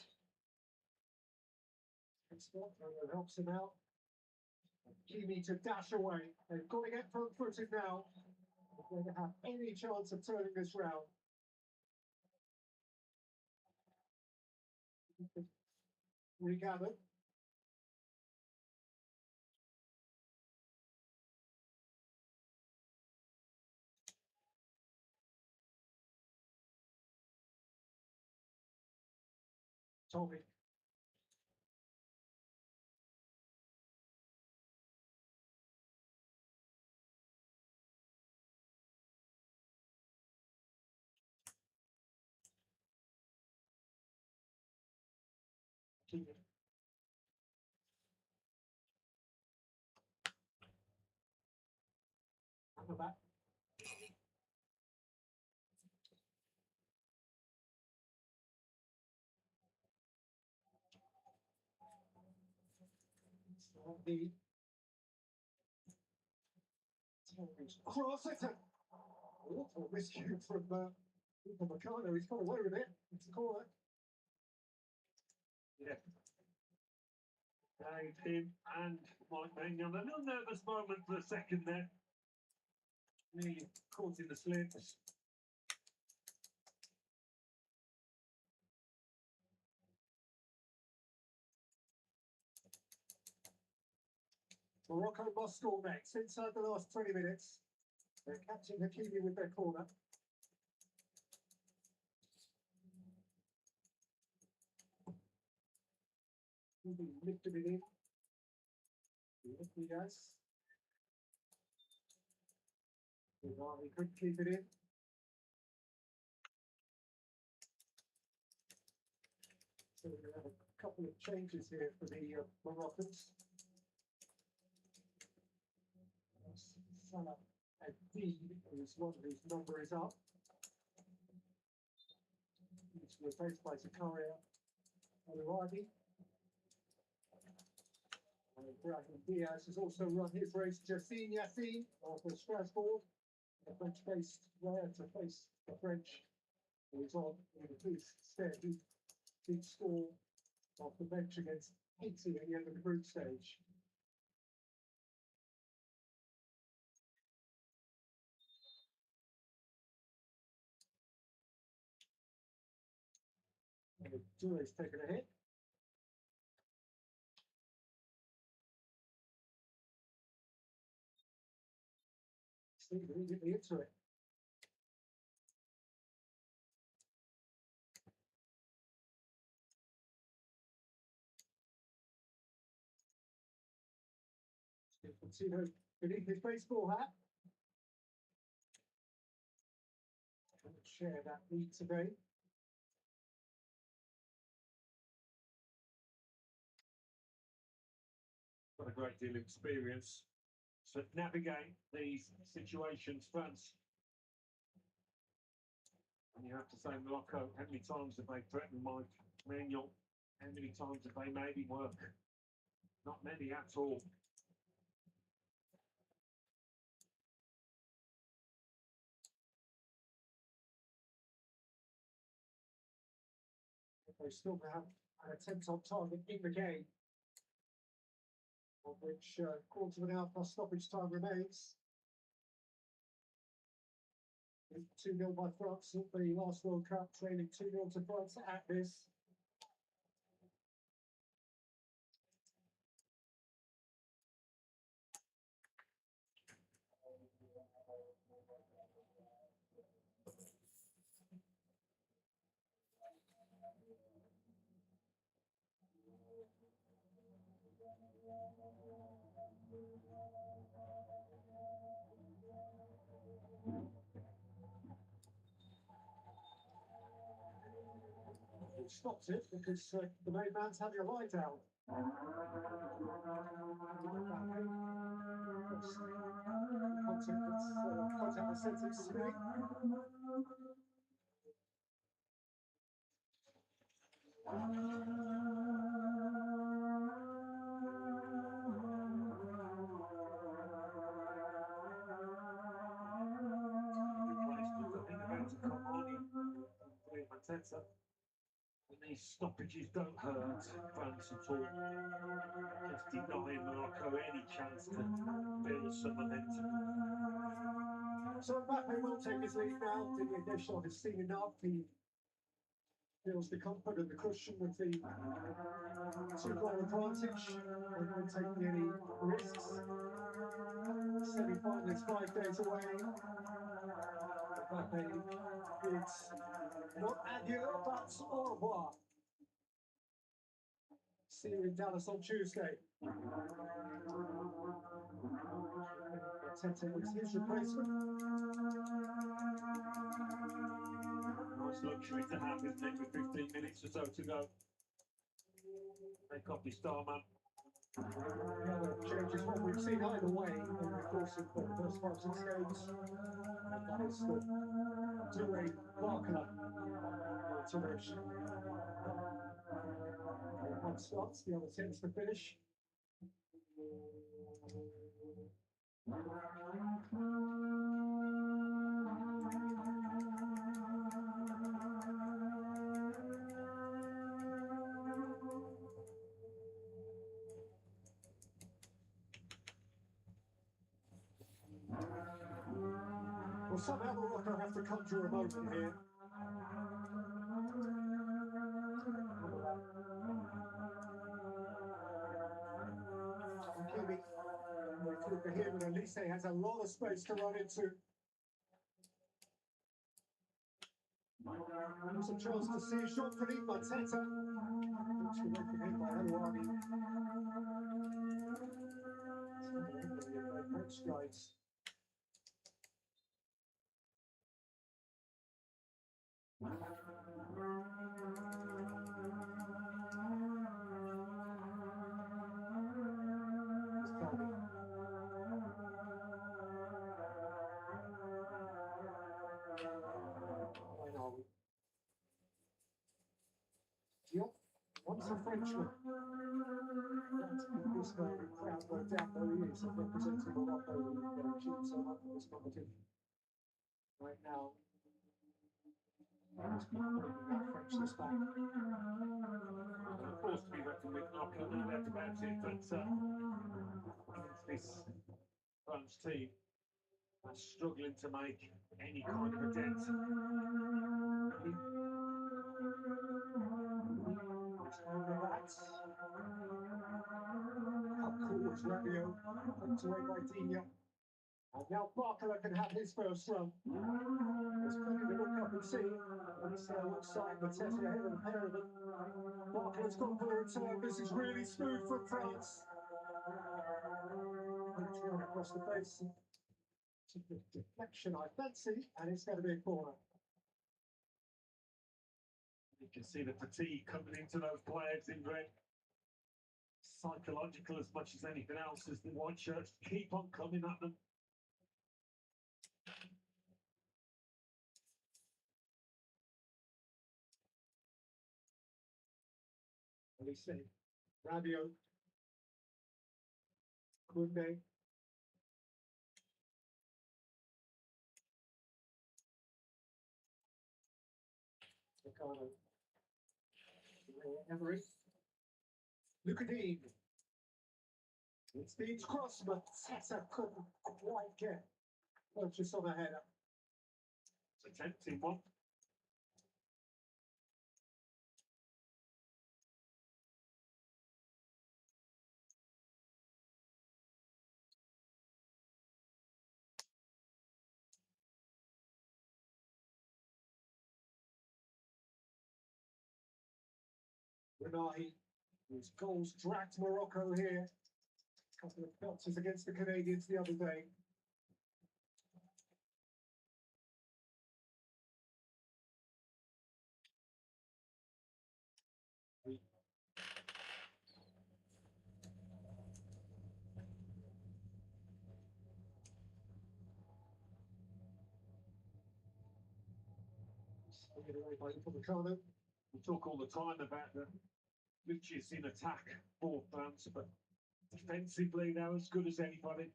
Helps him out. Hakimi to dash away. They've got to get front footed now. If they're going to have any chance of turning this round. Regathered. Tommy. Amrabat. The cross it. Awful miscue from Meccano. He's got away with it. It's a corner. Yeah. Him and Mike Maignan. A little nervous moment for a second there. Nearly caught in the slits. Morocco must score next. Inside the last 20 minutes. They're catching Hakimi with their corner. Lifted it in. He does. He could keep it in. So we have a couple of changes here for the Moroccans. Salah and D is one whose number is up. He's replaced by Zakaria Al-Wadi. Brahim Diaz has also run his race. Yassine Yassine of Strasbourg, a French-based player to face the French. He's on his stead. He did score off the bench against Haiti at the end of the group stage. Doué's taken a hit. Steve immediately into it. Steve beneath his baseball hat. Share that lead today. Got a great deal of experience to navigate these situations, France. And you have to say, Morocco, how many times have they threatened Mike Maignan? How many times have they made him work? Not many at all. They still have an attempt on target in the game, of which quarter of an hour plus stoppage time remains. 2-0 by France at the last World Cup, trailing 2-0 to France at this. He stops it because the main man's having a lie down. Contact the sentence today. These stoppages don't hurt France at all. Just denying Morocco any chance to build some momentum. So Mbappe will take his lead now. Didier Deschamps has seen enough. He feels the comfort and the cushion with the 2-goal advantage. Won't be taking any risks. Semi-final is 5 days away. Mbappe bids not adieu, but au revoir. See you in Dallas on Tuesday. Tete is his replacement. Nice luxury to have, isn't it, with 15 minutes or so to go. Make up your star man. The other changes what we've seen either way in the course of the first 5-6 games. And that is the two-way Barker alternation. One starts, the other tends to finish. Well, somehow Morocco have to conjure a moment here. Hakimi, good for him, and Elise has a lot of space to run into. There's a chance to see Jean-Philippe Mateta. Looks away from him by Elouani. Great strides. Diop, once a Frenchman. This crowd no doubt though he is representing Morocco and achieved so much in this competition. Right now, he's bringing that Frenchness back. Of course, to be reckoned with, Morocco, no doubt about it, but against this France team, are struggling to make any kind of a dent. Up cool as Rabiot, put away by Digne. And now Barker can have his first run. There's plenty to look up and see. Elise looks side, but Tete ahead of a pair of them. Barker's gone for a return. This is really smooth from France. Run across the face. It's a deflection, I fancy, and it's going to be a corner. You can see the fatigue coming into those players in red. Psychological as much as anything else, as the white shirts keep on coming at them. Elise, Rabiot, Koundé. Ricardo. Emery. Lucadine. It speeds cross, but Tete couldn't quite get purchase on a header. It's a tempting one. Renahi, whose goals dragged Morocco here. A couple of belters against the Canadians the other day. Swinging away by Upamecano. We talk all the time about the riches in attack for France, but defensively they're as good as anybody.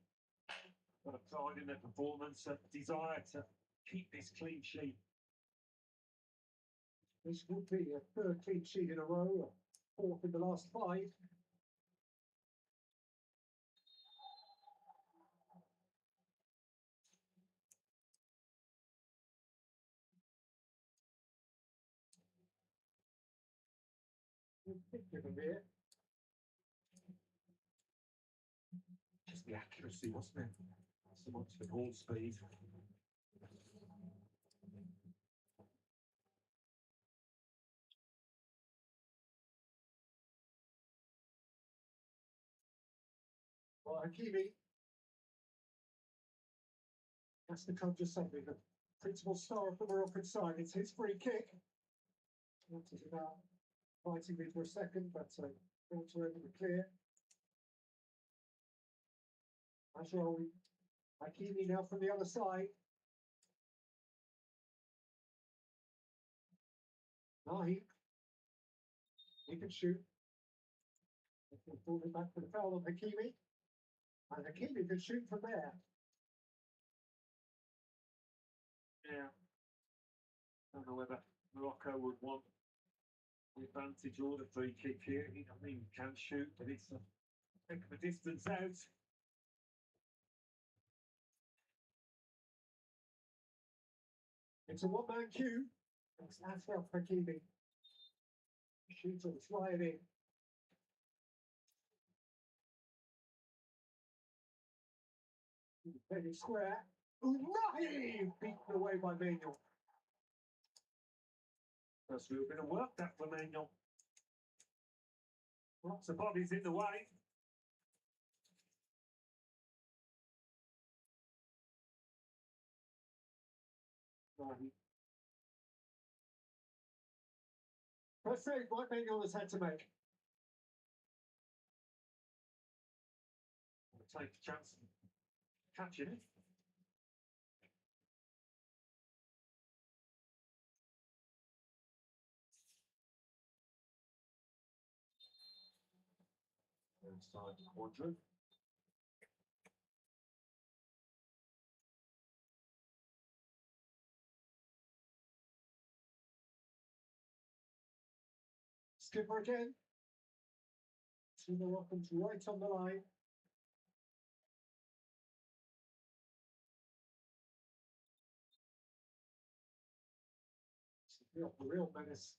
Got a pride in their performance, a desire to keep this clean sheet. This would be a third clean sheet in a row, a fourth in the last 5. Just the accuracy, wasn't it? So much the ball speed. Well, Hakimi has to conjure something. The principal star of the Moroccan side. It's his free kick. Wanted about fighting me for a second, but brought to over the clear. Ajoli. Hakimi now from the other side. Nahi. He can shoot. He pulled it back for the foul of Hakimi. And Hakimi can shoot from there. Yeah. Don't know whether Morocco would want the advantage or the free kick here. I mean, he can shoot, but it's a heck of a distance out. It's a one-man queue. It's Ashraf Hakimi. Shoots or slide in. Heading square. Nahi! Beaten away by Manuel. First little bit of work that for Manuel. Lots of bodies in the way. Nahi. First save Mike Manuel has had to make. Take a chance catching it. Inside quadrant. Skipper again. Two Moroccans right on the line. The real menace.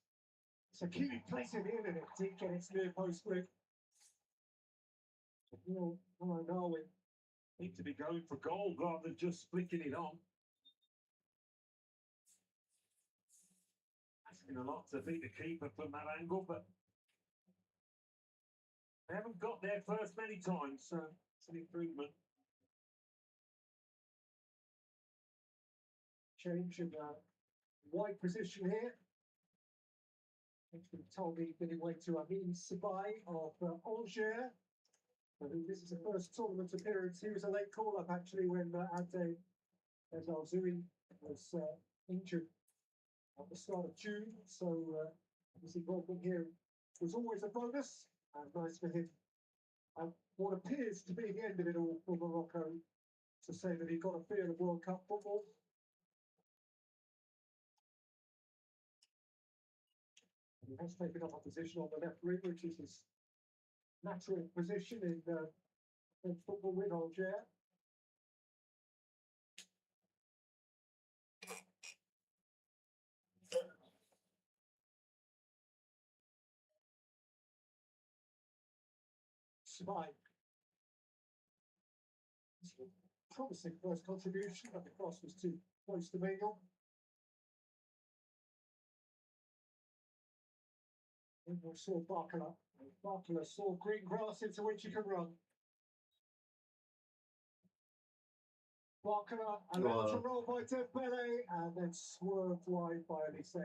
Hakimi plays it in and it did get its near post grip. Real Darwin. Need to be going for goal rather than just flicking it on. Asking a lot to beat the keeper from that angle, but they haven't got there first many times, so it's an improvement. Change in wide position here. It's been told he's giving way to Amin Sabai of Angers. I think this is the first tournament appearance. He was a late call-up actually when Ade El-Zouhi was injured at the start of June. So his involvement here was always a bonus and nice for him. What appears to be the end of it all for Morocco, to say that he got a feel of World Cup football. He has taken up a position on the left wing, which is his natural position in football with Angers. Spike. Promising first contribution, but the cross was too close to Manuel. Manuel saw Barcola. Barcola saw green grass into which he can run. Barcola allowed to roll by Dembele and then swerved wide by Elise.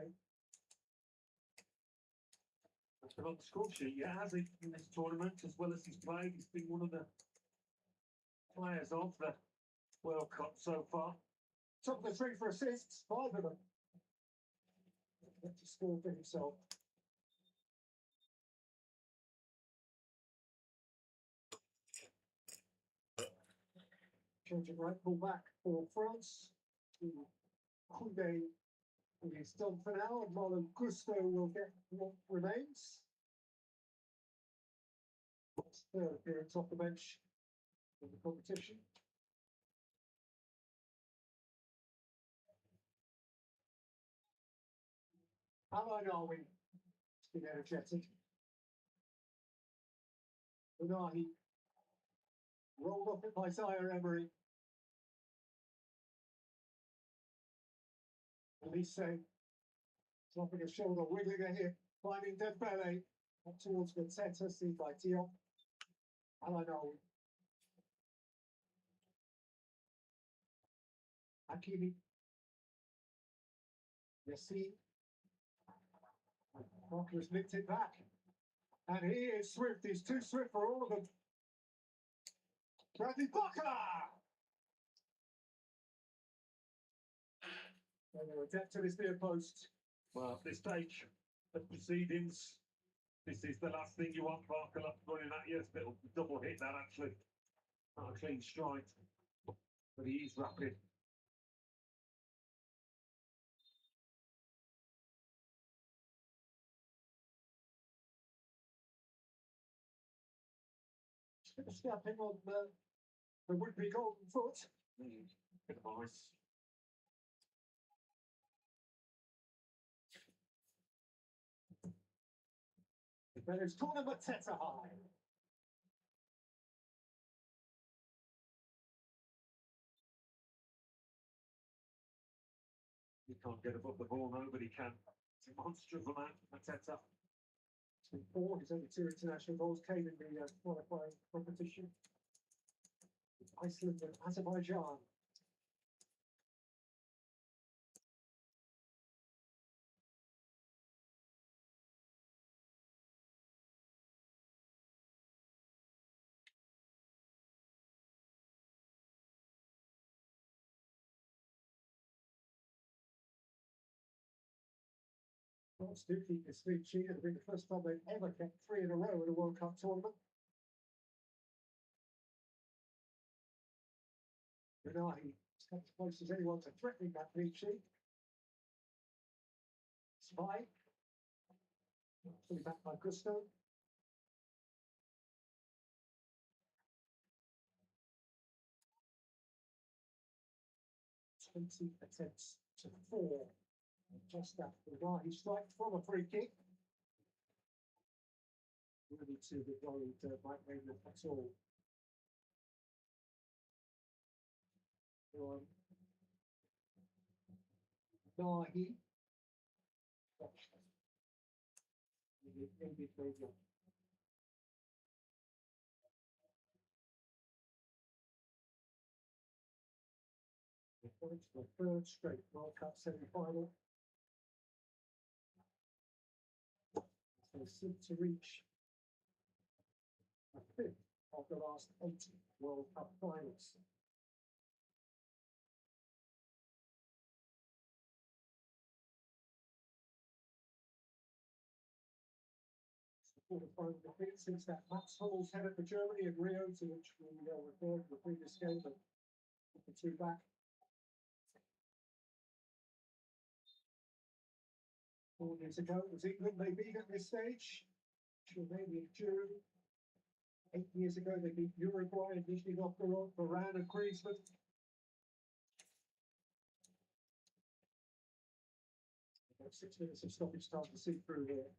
That's been on the score sheet, yeah, has he, in this tournament, as well as he's played. He's been one of the players of the World Cup so far. Top of the three for assists, 5 of them. To score for himself. Changing right full back for France. Koundé He's done for now, and Malo Gusto will get what remains. Third appearance off the bench in the competition. How are we? Been energetic. Unahi rolled off it by Zaire Emery. Elise dropping a shoulder, wiggling a hip, finding Dembele up towards Mateta, seen by Diop. Alanawi. Hakimi. Yassine. Maroko has nicked it back. And he is swift. He's too swift for all of them. Bradley Bucker! And they're adept to this near post. Well, at this stage of proceedings, this is the last thing you want Barker running at you. It's a little double hit that actually. Not a clean strike. But he is rapid. Stepping on the would-be golden foot. Good advice. Then it's corner Mateta high. You can't get above the ball, nobody can. It's a monster of a man, Mateta. It's been 4, his only 2 international goals came in the qualifying competition. Iceland and Azerbaijan. France do keep this lead sheet. It'll be the first time they've ever kept 3 in a row in a World Cup tournament. Unahi is as close as anyone to threatening that lead sheet. Spy. Fully back by Gusto. Attempts to 4. Just after Unahi strike from a free kick. Really to the worried Mike Raymond at all. Nahi. The third straight World Cup semi-final. They seek to reach a 5th of the last 8 World Cup finals. For the final defeat since that Max Hummels header for Germany in Rio, to which we referred to the previous game, but the 2 back. 4 years ago, it was England they beat at this stage. Romania, June. 8 years ago, they beat Uruguay, initially off the road, Varane and Griezmann. About 6 minutes of stoppage time to see through here.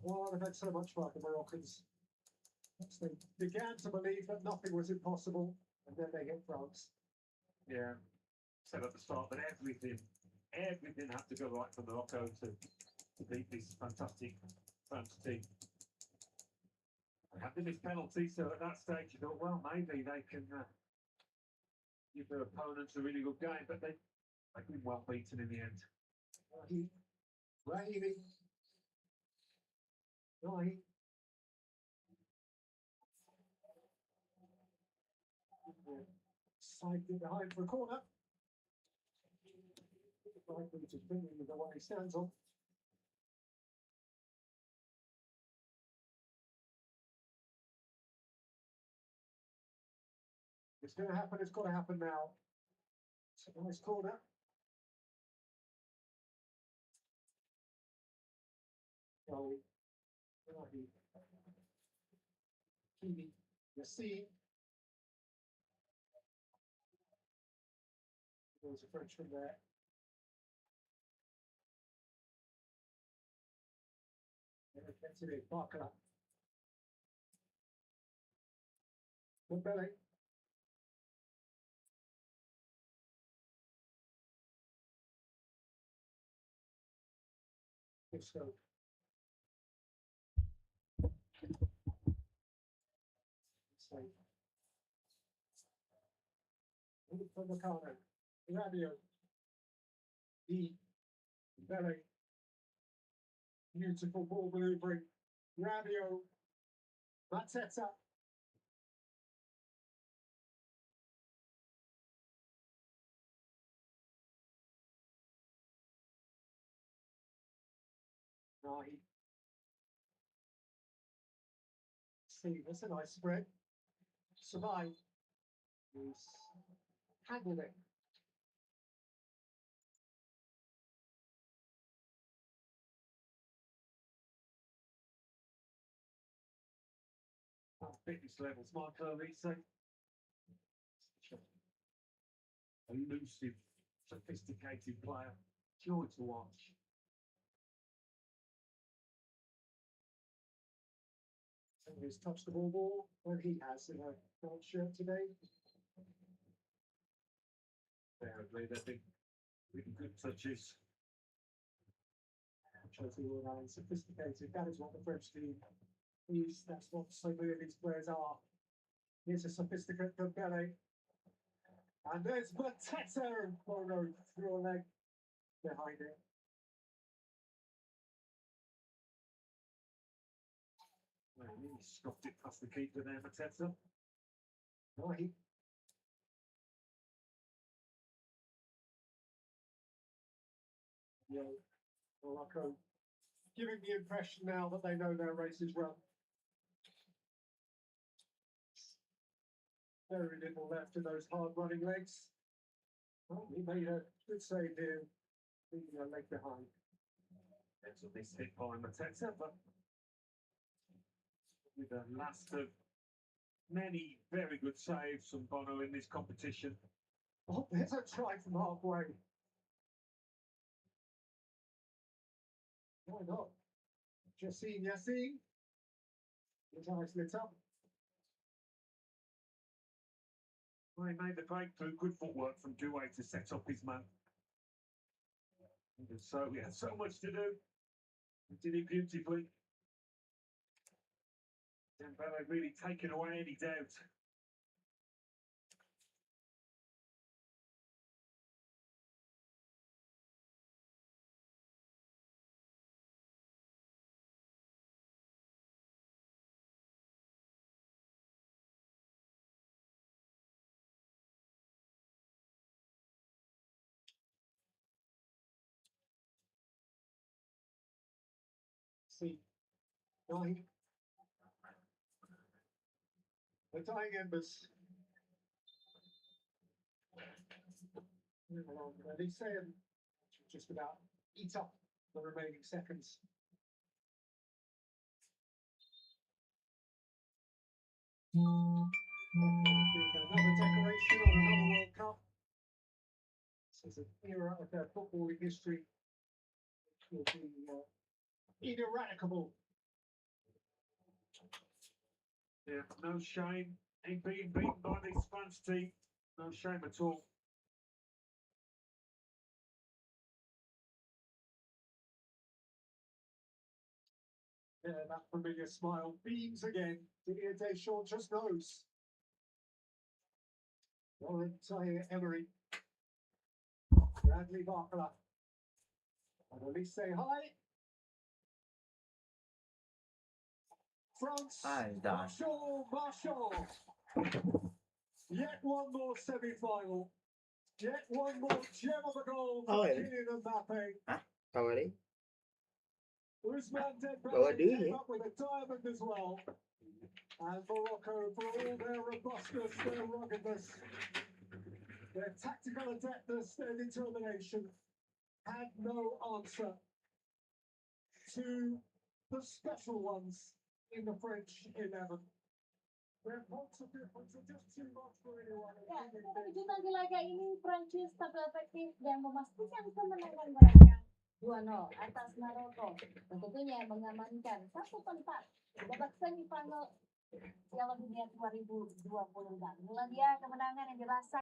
Well, they've had so much fun, the Moroccans. They began to believe that nothing was impossible, and then they hit France. Yeah, said at the start that everything had to go right for Morocco to beat this fantastic France team. They had to miss penalties, so at that stage you thought, well, maybe they can give their opponents a really good game, but they've been well beaten in the end. He Rahimi. Rahi. Side it behind for a corner. Right, which is bringing the one he stands on. It's going to happen. It's got to happen now. It's a nice corner. Rahi. Hakimi. Yassine. There's a Frenchman there. Gets it in. Barker. Mbappe. Good scope. Safe. From the corner. Rabiot. Belly. Beautiful ball maneuvering. Rabiot. Mateta. Rahi. See, that's a nice spread. Survive. He's handled it. Fitness levels, Marco Lisa. Elusive, sophisticated player. Joy to watch. He's touched the ball more than he has in a gold shirt today. Apparently, they've been really good touches. Chelsea were now sophisticated. That is what the French team is. That's what so many of these players are. Here's a sophisticated Dembele. And there's Mateta and Bono through a leg behind it. Well, he scoffed it past the keeper there, Mateta. Right. Yeah, Morocco giving the impression now that they know their race is run. Very little left of those hard running legs. Well, he made a good save here, the leg behind. There's a miss hit by Mateta, but with the last of many very good saves from Bono in this competition. Oh, there's a try from halfway. Why not? Yassine. His eyes lit up. Well, he made the breakthrough. Good footwork from Doué to set up his man. And so he had so much to do. He did it beautifully. Dembele really taking away any doubt. See, dying. The dying embers. They say just about eat up the remaining seconds. Another decoration on another World Cup. This is an era of their footballing history which will be ineradicable. Yeah, no shame in being beaten by this France team. No shame at all. Yeah, that familiar smile beams again. Didier Deschamps just knows. Laurent Emery. Bradley Barcola. Annalise high. France, Alda. Marshall. Yet one more semi-final. Yet one more gem of a goal for Kylian Mbappe. Tahu ni? Ousmane Bawa Dembele dia came ni. up with a diamond as well. And Morocco, for all their robustness, their ruggedness, their tactical adeptness, their determination, had no answer to the special ones in the French 11. Their points of difference are just too much for anyone. Ya, kejutan di laga ini Prancis tampil efektif dan memastikan kemenangan mereka 2-0 atas Maroko. Dan tentunya mengamankan satu tempat di babak semifinal Piala Dunia 2026. Inilah dia kemenangan yang dirasakan